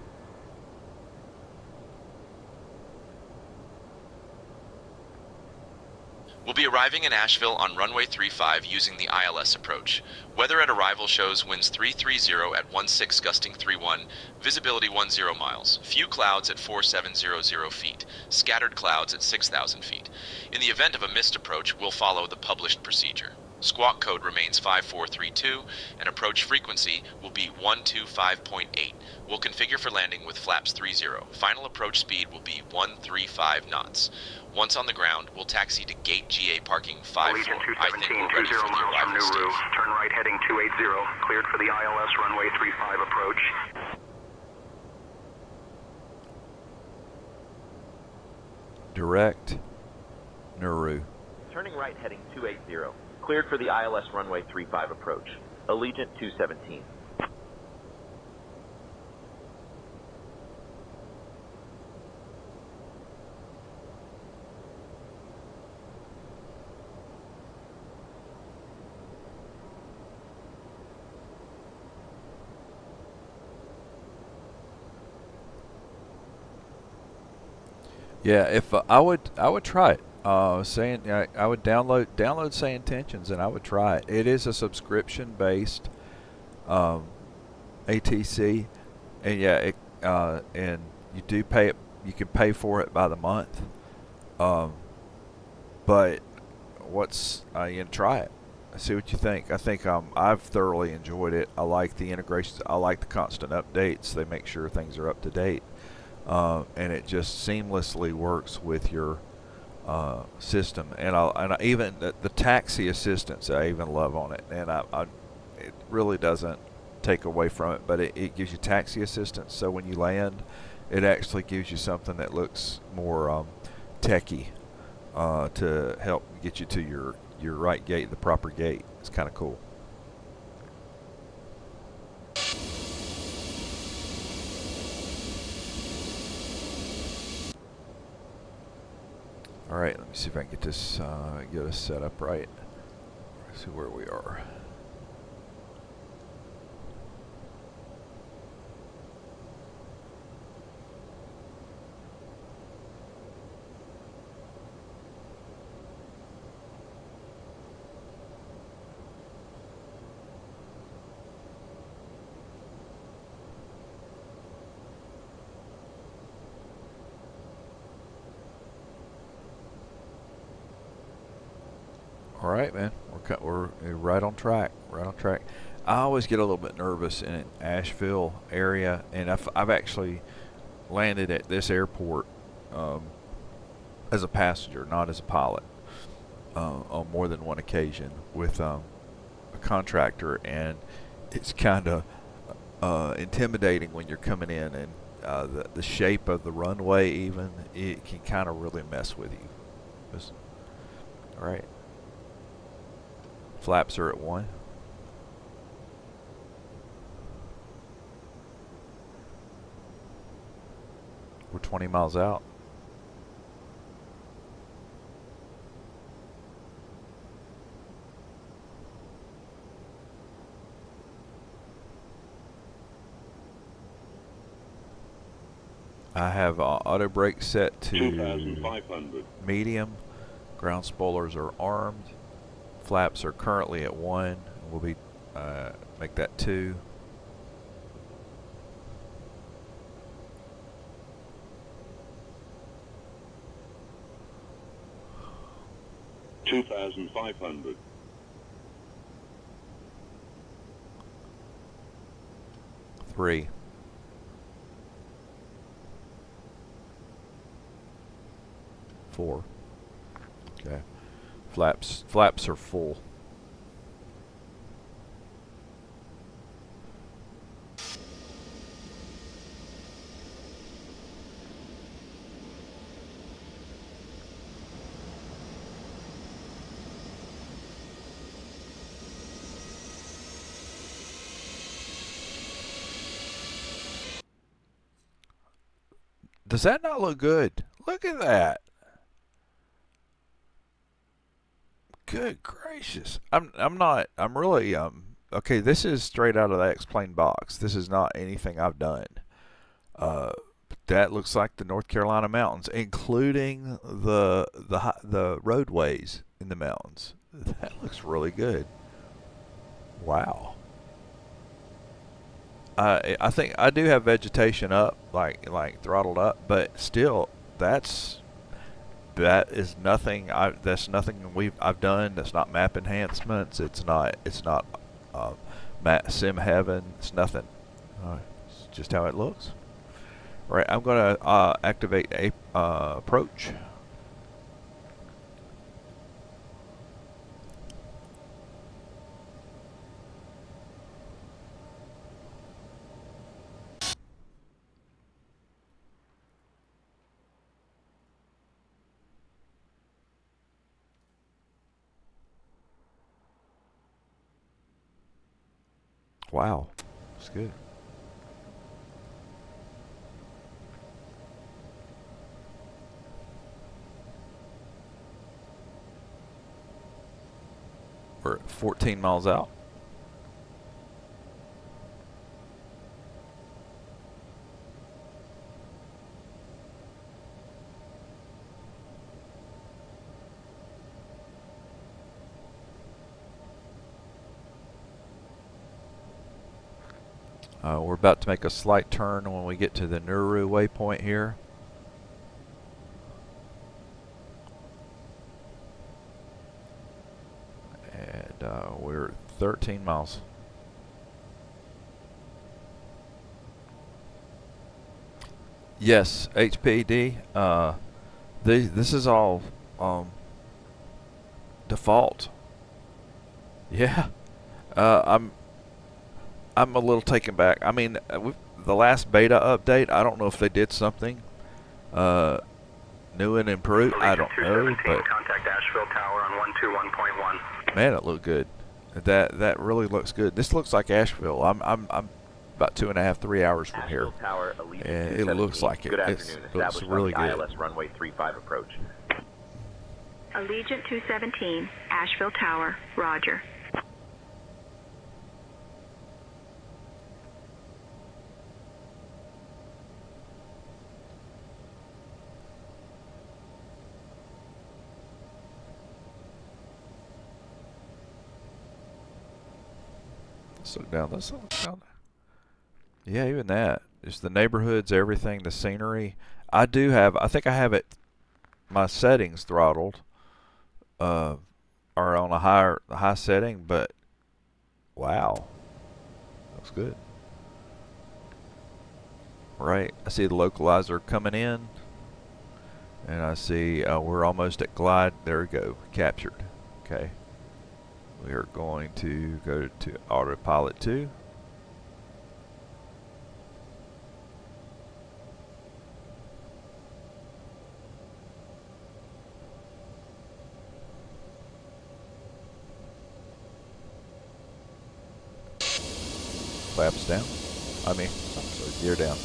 We'll be arriving in Asheville on runway 35 using the ILS approach. Weather at arrival shows winds 330 at 16 gusting 31, visibility 10 miles, few clouds at 4700 feet, scattered clouds at 6,000 feet. In the event of a missed approach, we'll follow the published procedure. Squawk code remains 5432, and approach frequency will be 125.8. We'll configure for landing with flaps 30. Final approach speed will be 135 knots. Once on the ground, we'll taxi to Gate GA parking 54. Allegiant I think 217, we're ready 20 for the miles from arrival Nauru. stage. Turn right, heading 280. Cleared for the ILS runway 35 approach. Direct Nauru. Turning right, heading 280. Cleared for the ILS runway 35 approach. Allegiant 217. Yeah, if I would try it. I would download Say Intentions and I would try it. It is a subscription based ATC, and yeah, and you do pay it. You can pay for it by the month. But try it. See what you think. I think I've thoroughly enjoyed it. I like the integrations. I like the constant updates. They make sure things are up to date. And it just seamlessly works with your system, and I even the taxi assistance I even love on it, and it really doesn't take away from it, but it gives you taxi assistance. So when you land, it actually gives you something that looks more techy to help get you to your right gate, the proper gate. It's kind of cool. All right, let me see if I can get this get us set up right. See where we are. All right, man. We're right on track. Right on track. I always get a little bit nervous in Asheville area, and I've actually landed at this airport as a passenger, not as a pilot, on more than one occasion with a contractor, and it's kind of intimidating when you're coming in, and the shape of the runway even, it can kind of really mess with you. All right. Flaps are at 1. We're 20 miles out. I have auto brake set to 2,500. medium. Ground spoilers are armed. Flaps are currently at 1. We'll be make that 2. $2,500. 3. 4. Okay. Flaps are full. Does that not look good? Look at that. Good gracious. I'm really okay, this is straight out of the Xplane box. This is not anything I've done. That looks like the North Carolina mountains, including the roadways in the mountains. That looks really good. Wow. I think I do have vegetation up, like throttled up, but still, that is nothing. That's nothing I've done. That's not map enhancements. It's not SimHeaven. It's nothing. It's just how it looks. All right, I'm gonna activate a approach. Wow, that's good. We're at 14 miles out. We're about to make a slight turn when we get to the Nuru waypoint here. And we're 13 miles. Yes, HPD. This is all default. Yeah. I'm a little taken back. I mean, the last beta update, I don't know if they did something new and improved. I don't know, but contact Asheville Tower on 121.1. Man, it looked good. That really looks good. This looks like Asheville. I'm about 2.5, 3 hours from here, Tower, and it looks like it. Good afternoon. It looks really good. ILS runway 35 approach. Allegiant 217, Asheville Tower, roger. Let's look down. Let's look down. Yeah, even that. Just the neighborhoods, everything, the scenery. I think I have it, my settings throttled are on a high setting, but wow, looks good. Right, I see the localizer coming in, and I see we're almost at glide. There we go, captured. Okay, we are going to go to autopilot 2. Flaps down. I'm sorry, gear down.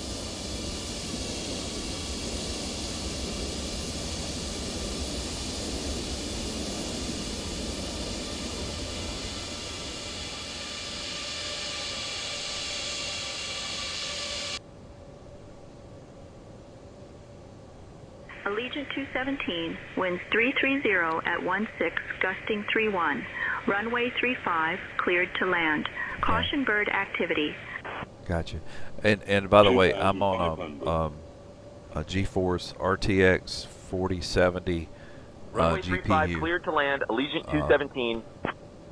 Allegiant 217, winds 330 at 16, gusting 31. Runway 35, cleared to land. Caution bird activity. Gotcha. And by the way, I'm on a GeForce RTX 4070 Runway 35 GPU. cleared to land, Allegiant 217.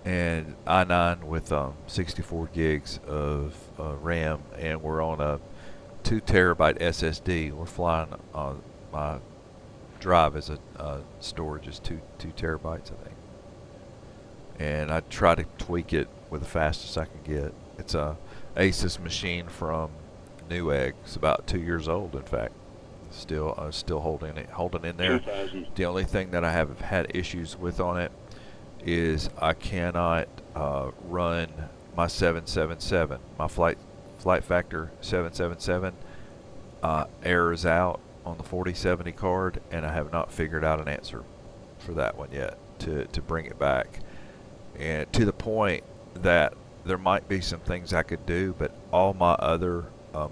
And i9 with 64 gigs of RAM, and we're on a 2 terabyte SSD. We're flying on my drive as a storage is 2 terabytes, I think. And I try to tweak it with the fastest I can get. It's a Asus machine from Newegg. It's about 2 years old, in fact. Still holding in there. 2000. The only thing that I have had issues with on it is I cannot run my 777. My flight factor 777 errors out on the 4070 card, and I have not figured out an answer for that one yet to bring it back. And to the point that there might be some things I could do, but all my other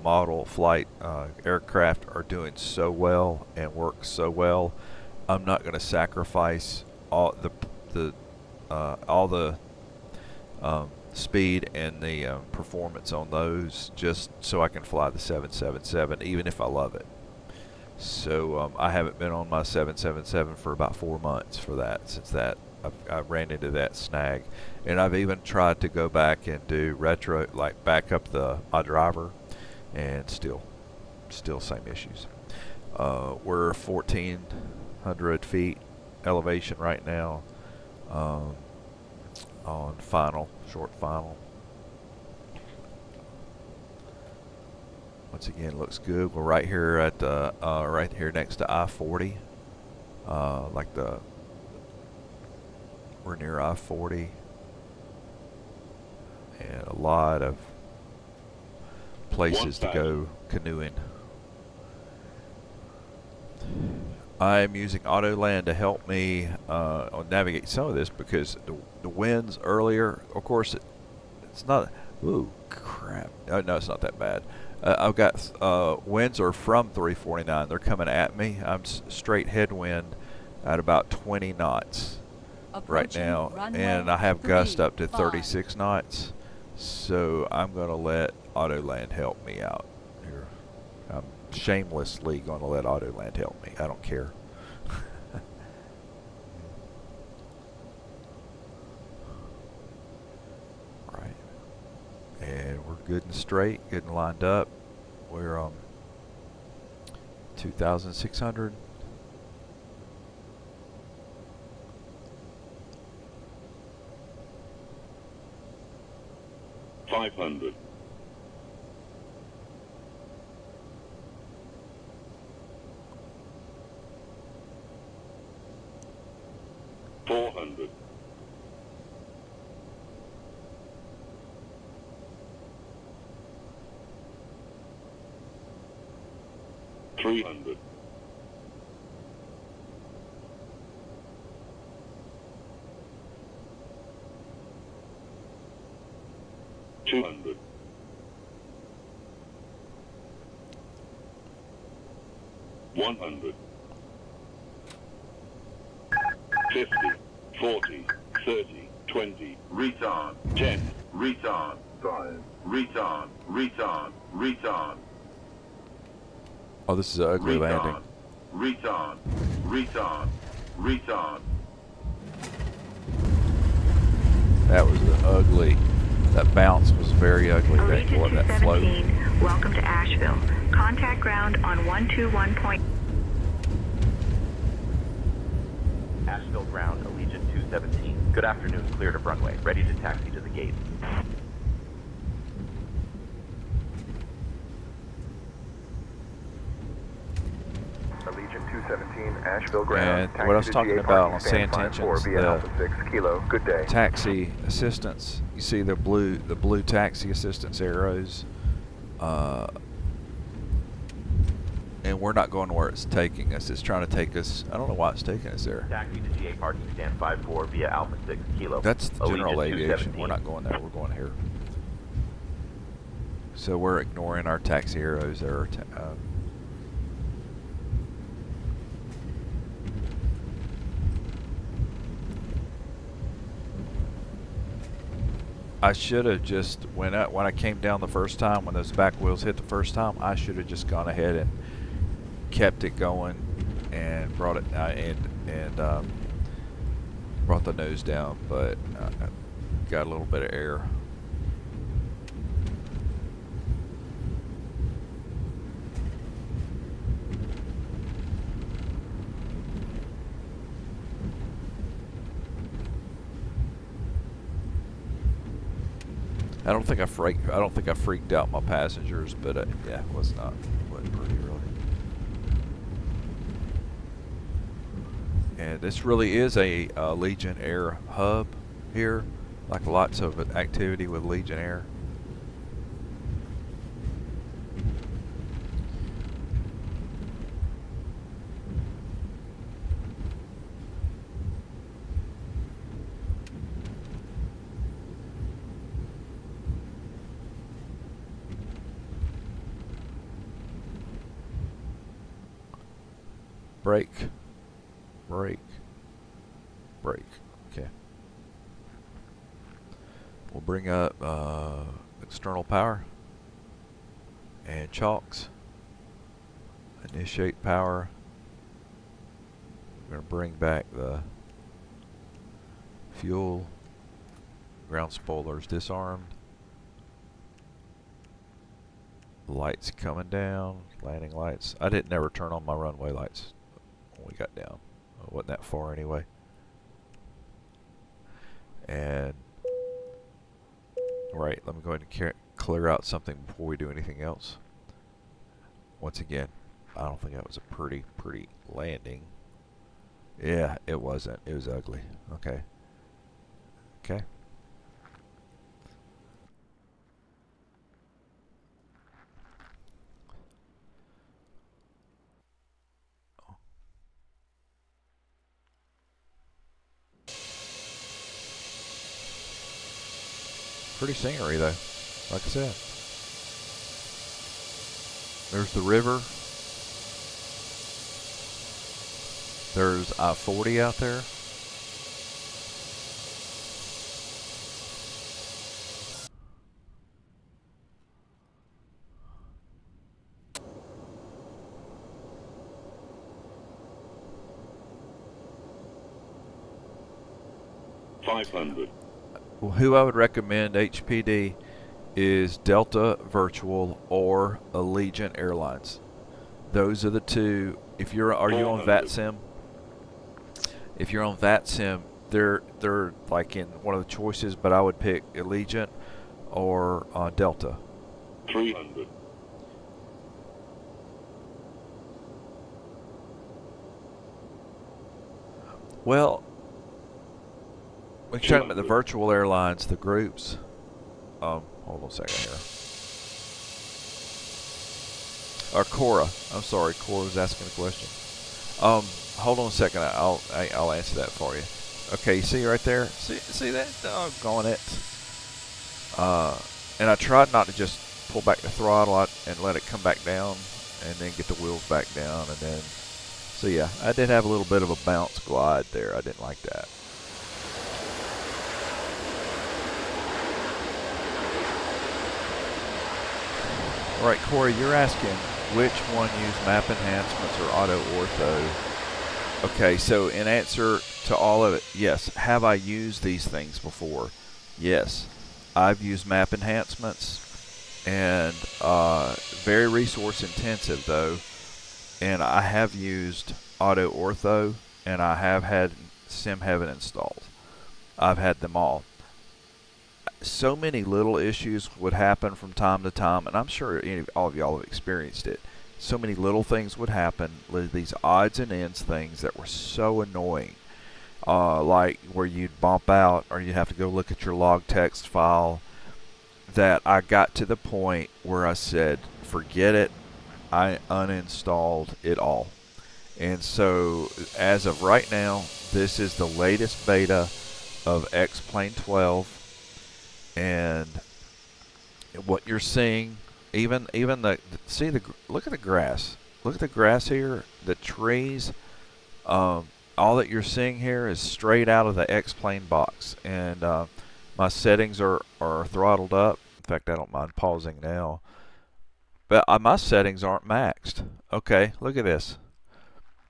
model flight aircraft are doing so well and work so well, I'm not going to sacrifice all the speed and the performance on those just so I can fly the 777, even if I love it. So I haven't been on my 777 for about 4 months for that, since that I ran into that snag. And I've even tried to go back and do retro, like back up my driver, and still same issues. We're 1,400 feet elevation right now on short final. Once again, looks good. We're right here at right here next to I-40. We're near I-40, and a lot of places to go canoeing. I'm using AutoLand to help me navigate some of this, because the winds earlier, of course, it's not. Ooh, crap! Oh, no, it's not that bad. I've got winds are from 349. They're coming at me. I'm straight headwind at about 20 knots right now, and I have gust up to 36 knots. So I'm going to let AutoLand help me out here. I'm shamelessly going to let AutoLand help me. I don't care. Right. And we're good and straight, good and lined up. We're 2,600. $500. $400. $300. $200. $100. 50, 40, 30, 20, retard, 10, retard, 5, retard, retard, retard. Oh, this is an ugly landing. Retard, retard, retard. That was ugly. That bounce was very ugly. Allegiant That float. 217, welcome to Asheville. Contact ground on 121. Asheville ground, Allegiant 217. Good afternoon, cleared of runway. Ready to taxi to the gate. Allegiant 217, Asheville ground. And what I was talking about on Say Intentions, the 6 kilo. Good day. taxi assistance. You see the blue taxi assistance arrows, and we're not going where it's taking us. It's trying to take us. I don't know why it's taking us there. Taxi to GA parking stand 54 via Alpha 6 kilo. That's general Allegiant aviation. 217. We're not going there. We're going here. So we're ignoring our taxi arrows there. I should have just when I came down the first time, when those back wheels hit the first time, I should have just gone ahead and kept it going and brought it brought the nose down, but got a little bit of air. I don't think I freaked out my passengers, but yeah, it wasn't pretty really. And this really is a Legion Air hub here, like lots of activity with Legion Air. Brake, brake, brake. Okay. We'll bring up external power and chocks. Initiate power. We're going to bring back the fuel. Ground spoilers disarmed. Lights coming down. Landing lights. I didn't never turn on my runway lights when we got down. It wasn't that far anyway. And right, let me go ahead and clear out something before we do anything else. Once again, I don't think that was a pretty landing. Yeah, it wasn't. It was ugly. Okay. Okay. Pretty scenery though, like I said. There's the river. There's I-40 out there. Who I would recommend HPD is Delta Virtual or Allegiant Airlines. Those are the two. If you're are you on VATSIM? If you're on VATSIM, they're like in one of the choices, but I would pick Allegiant or Delta. 300. Well, we're talking about the virtual airlines, the groups. Hold on a second here. Or Cora. I'm sorry, Cora was asking a question. Hold on a second. I'll answer that for you. Okay, you see right there? See that? Doggone it. And I tried not to just pull back the throttle and let it come back down, and then get the wheels back down, and then. So yeah, I did have a little bit of a bounce glide there. I didn't like that. All right, Corey, you're asking which one use map enhancements or AutoOrtho. Okay, so in answer to all of it, yes. Have I used these things before? Yes. I've used map enhancements, and very resource intensive though. And I have used AutoOrtho, and I have had SimHeaven installed. I've had them all. So many little issues would happen from time to time, and I'm sure all of y'all have experienced it. So many little things would happen, these odds and ends things that were so annoying. Like where you'd bump out, or you'd have to go look at your log text file, that I got to the point where I said, forget it. I uninstalled it all. And so as of right now, this is the latest beta of Xplane 12, and what you're seeing, even the look at the grass. Look at the grass here, the trees. All that you're seeing here is straight out of the Xplane box, and My settings are throttled up. In fact, I don't mind pausing now. But my settings aren't maxed. Okay, look at this.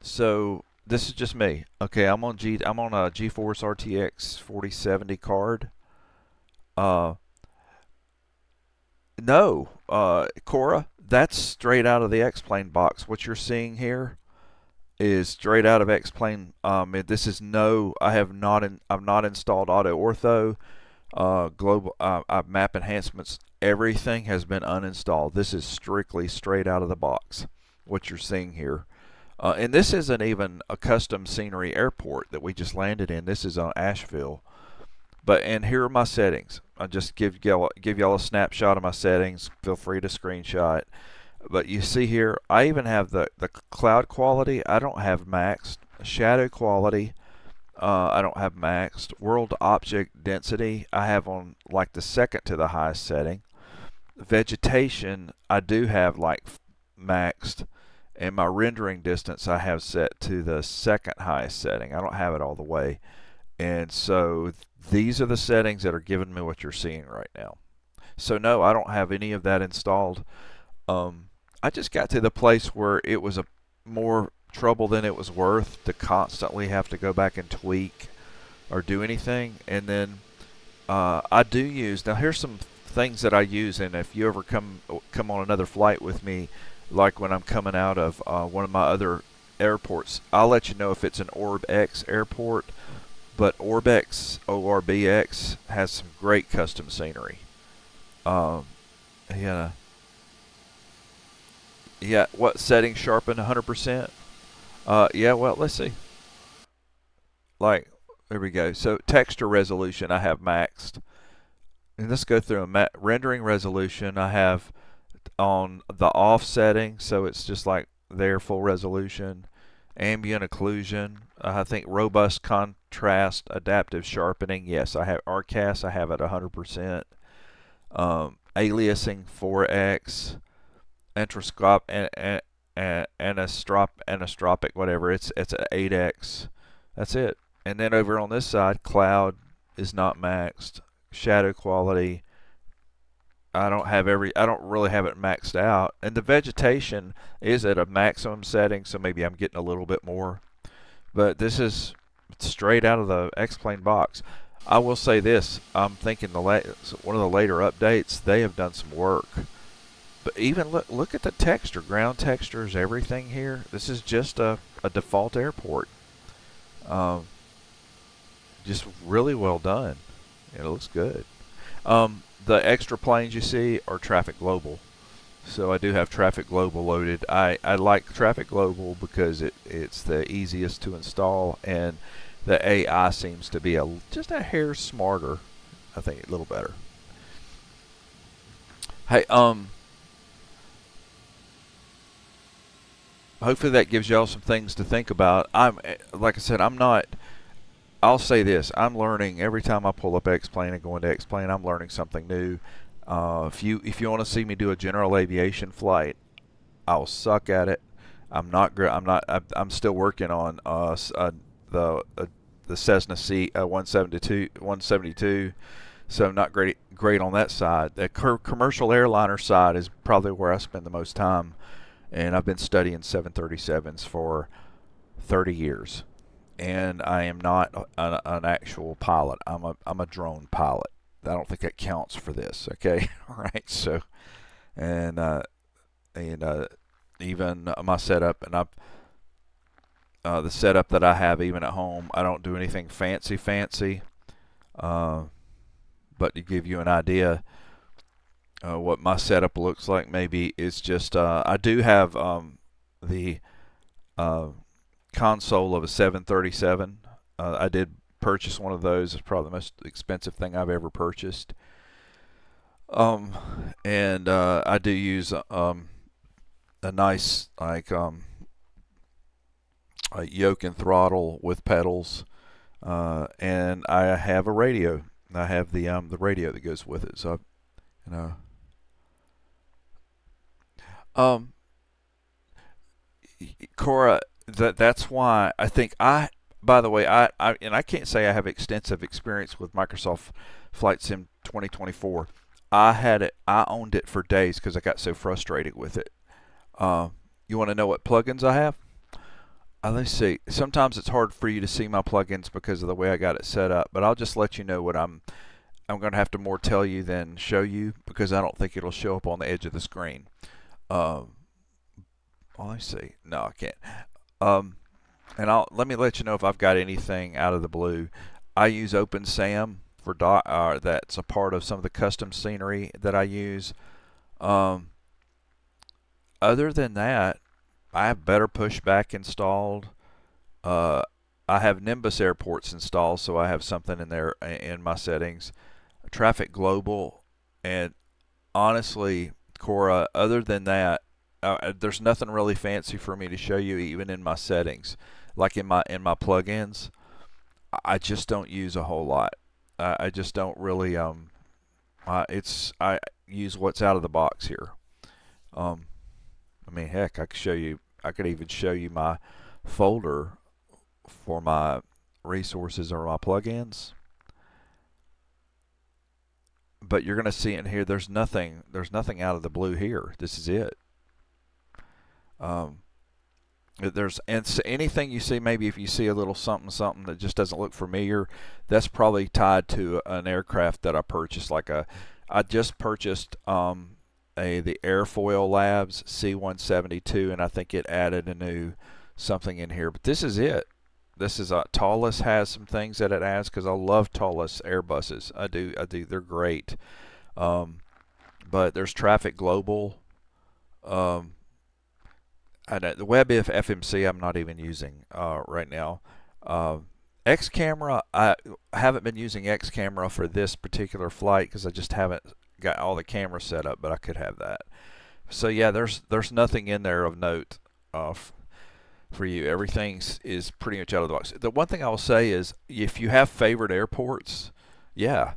So this is just me. Okay, I'm on a GeForce RTX 4070 card. No, Cora, that's straight out of the Xplane box. What you're seeing here is straight out of Xplane. This is I've not installed AutoOrtho, global map enhancements. Everything has been uninstalled. This is strictly straight out of the box. What you're seeing here, and this isn't even a custom scenery airport that we just landed in. This is on Asheville. And here are my settings. I'll just give y'all a snapshot of my settings. Feel free to screenshot. But you see here, I even have the cloud quality. I don't have maxed. Shadow quality, I don't have maxed. World object density, I have on like the second to the highest setting. Vegetation, I do have like maxed. And my rendering distance, I have set to the second highest setting. I don't have it all the way. And so these are the settings that are giving me what you're seeing right now. So no, I don't have any of that installed. I just got to the place where it was more trouble than it was worth to constantly have to go back and tweak or do anything. And then I do use, now here's some things that I use, and if you ever come on another flight with me, like when I'm coming out of one of my other airports, I'll let you know if it's an OrbX airport. But OrbX, ORBX, has some great custom scenery. Yeah, what setting sharpen 100%? Yeah, well, let's see. Like, there we go. So texture resolution I have maxed. And let's go through them. Rendering resolution I have on the off setting, so it's just like their full resolution. Ambient occlusion, I think robust contrast, adaptive sharpening. Yes, I have RCAS. I have at 100%. Aliasing 4x, anisotropic, whatever. It's at 8x. That's it. And then over on this side, cloud is not maxed. Shadow quality, I don't really have it maxed out. And the vegetation is at a maximum setting, so maybe I'm getting a little bit more. But this is straight out of the Xplane box. I will say this, I'm thinking one of the later updates, they have done some work. But even look at the texture, ground textures, everything here. This is just a default airport. Just really well done. It looks good. The extra planes you see are Traffic Global. So I do have Traffic Global loaded. I like Traffic Global because it's the easiest to install, and the AI seems to be just a hair smarter. I think a little better. Hey, hopefully that gives y'all some things to think about. Like I said, I'll say this, I'm learning every time I pull up Xplane and go into Xplane, I'm learning something new. If you want to see me do a general aviation flight, I'll suck at it. I'm still working on the Cessna C-172, so I'm not great on that side. The commercial airliner side is probably where I spend the most time, and I've been studying 737s for 30 years. And I am not an actual pilot. I'm a drone pilot. I don't think that counts for this. Okay, all right. So, and even my setup, and the setup that I have even at home, I don't do anything fancy. But to give you an idea, what my setup looks like, maybe it's just I do have the console of a 737. I did purchase one of those. It's probably the most expensive thing I've ever purchased. And I do use a nice a yoke and throttle with pedals, and I have a radio. I have the radio that goes with it. So, Cora, that's why I think by the way, and I can't say I have extensive experience with Microsoft Flight Sim 2024. I owned it for days because I got so frustrated with it. You want to know what plugins I have? Let's see. Sometimes it's hard for you to see my plugins because of the way I got it set up, but I'll just let you know what I'm going to have to more tell you than show you because I don't think it'll show up on the edge of the screen. Let's see. No, I can't. And let me let you know if I've got anything out of the blue. I use OpenSam for that's a part of some of the custom scenery that I use. Other than that, I have better Pushback installed. I have Nimbus airports installed, so I have something in there in my settings. Traffic Global, and honestly, Cora, other than that, there's nothing really fancy for me to show you, even in my settings, like in my plugins. I just don't use a whole lot. I just don't really. I use what's out of the box here. I mean, heck, I could even show you my folder for my resources or my plugins. But you're going to see in here, there's nothing out of the blue here. This is it. And anything you see, maybe if you see a little something that just doesn't look familiar, that's probably tied to an aircraft that I purchased. I just purchased the Airfoil Labs C-172, and I think it added a new something in here. But this is it. This is Toliss has some things that it adds because I love Toliss Airbuses. I do. They're great. But there's Traffic Global. The WebIF FMC I'm not even using right now. X-Camera, I haven't been using X-Camera for this particular flight because I just haven't got all the cameras set up, but I could have that. So yeah, there's nothing in there of note for you. Everything is pretty much out of the box. The one thing I will say is if you have favorite airports, yeah,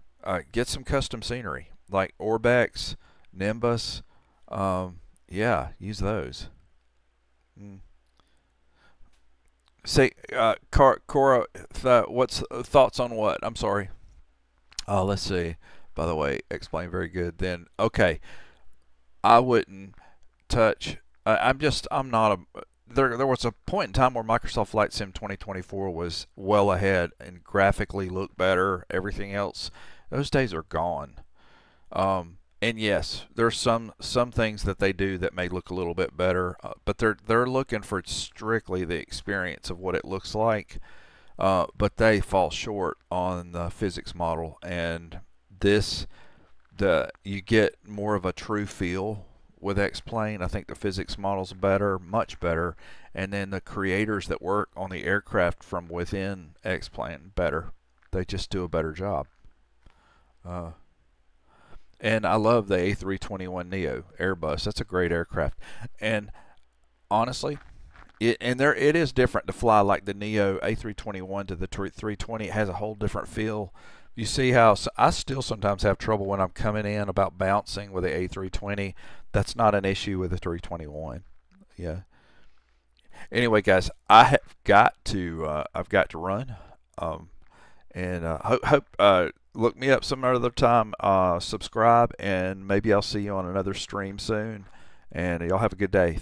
get some custom scenery like Orbex, Nimbus. Yeah, use those. Say, Cora, what's thoughts on what? I'm sorry. Let's see. By the way, Xplane very good. Then okay, I wouldn't touch. I'm not a. There was a point in time where Microsoft Flight Sim 2024 was well ahead and graphically looked better. Everything else, those days are gone. And yes, there's some things that they do that may look a little bit better, but they're looking for strictly the experience of what it looks like. But they fall short on the physics model, and you get more of a true feel with Xplane. I think the physics model's better, much better, and then the creators that work on the aircraft from within Xplane better. They just do a better job. And I love the A321neo Airbus. That's a great aircraft. And honestly, it is different to fly like the Neo A321 to the 320. It has a whole different feel. You see how I still sometimes have trouble when I'm coming in about bouncing with the A320. That's not an issue with the 321. Yeah. Anyway, guys, I've got to run. And hope look me up some other time. Subscribe, and maybe I'll see you on another stream soon. And y'all have a good day.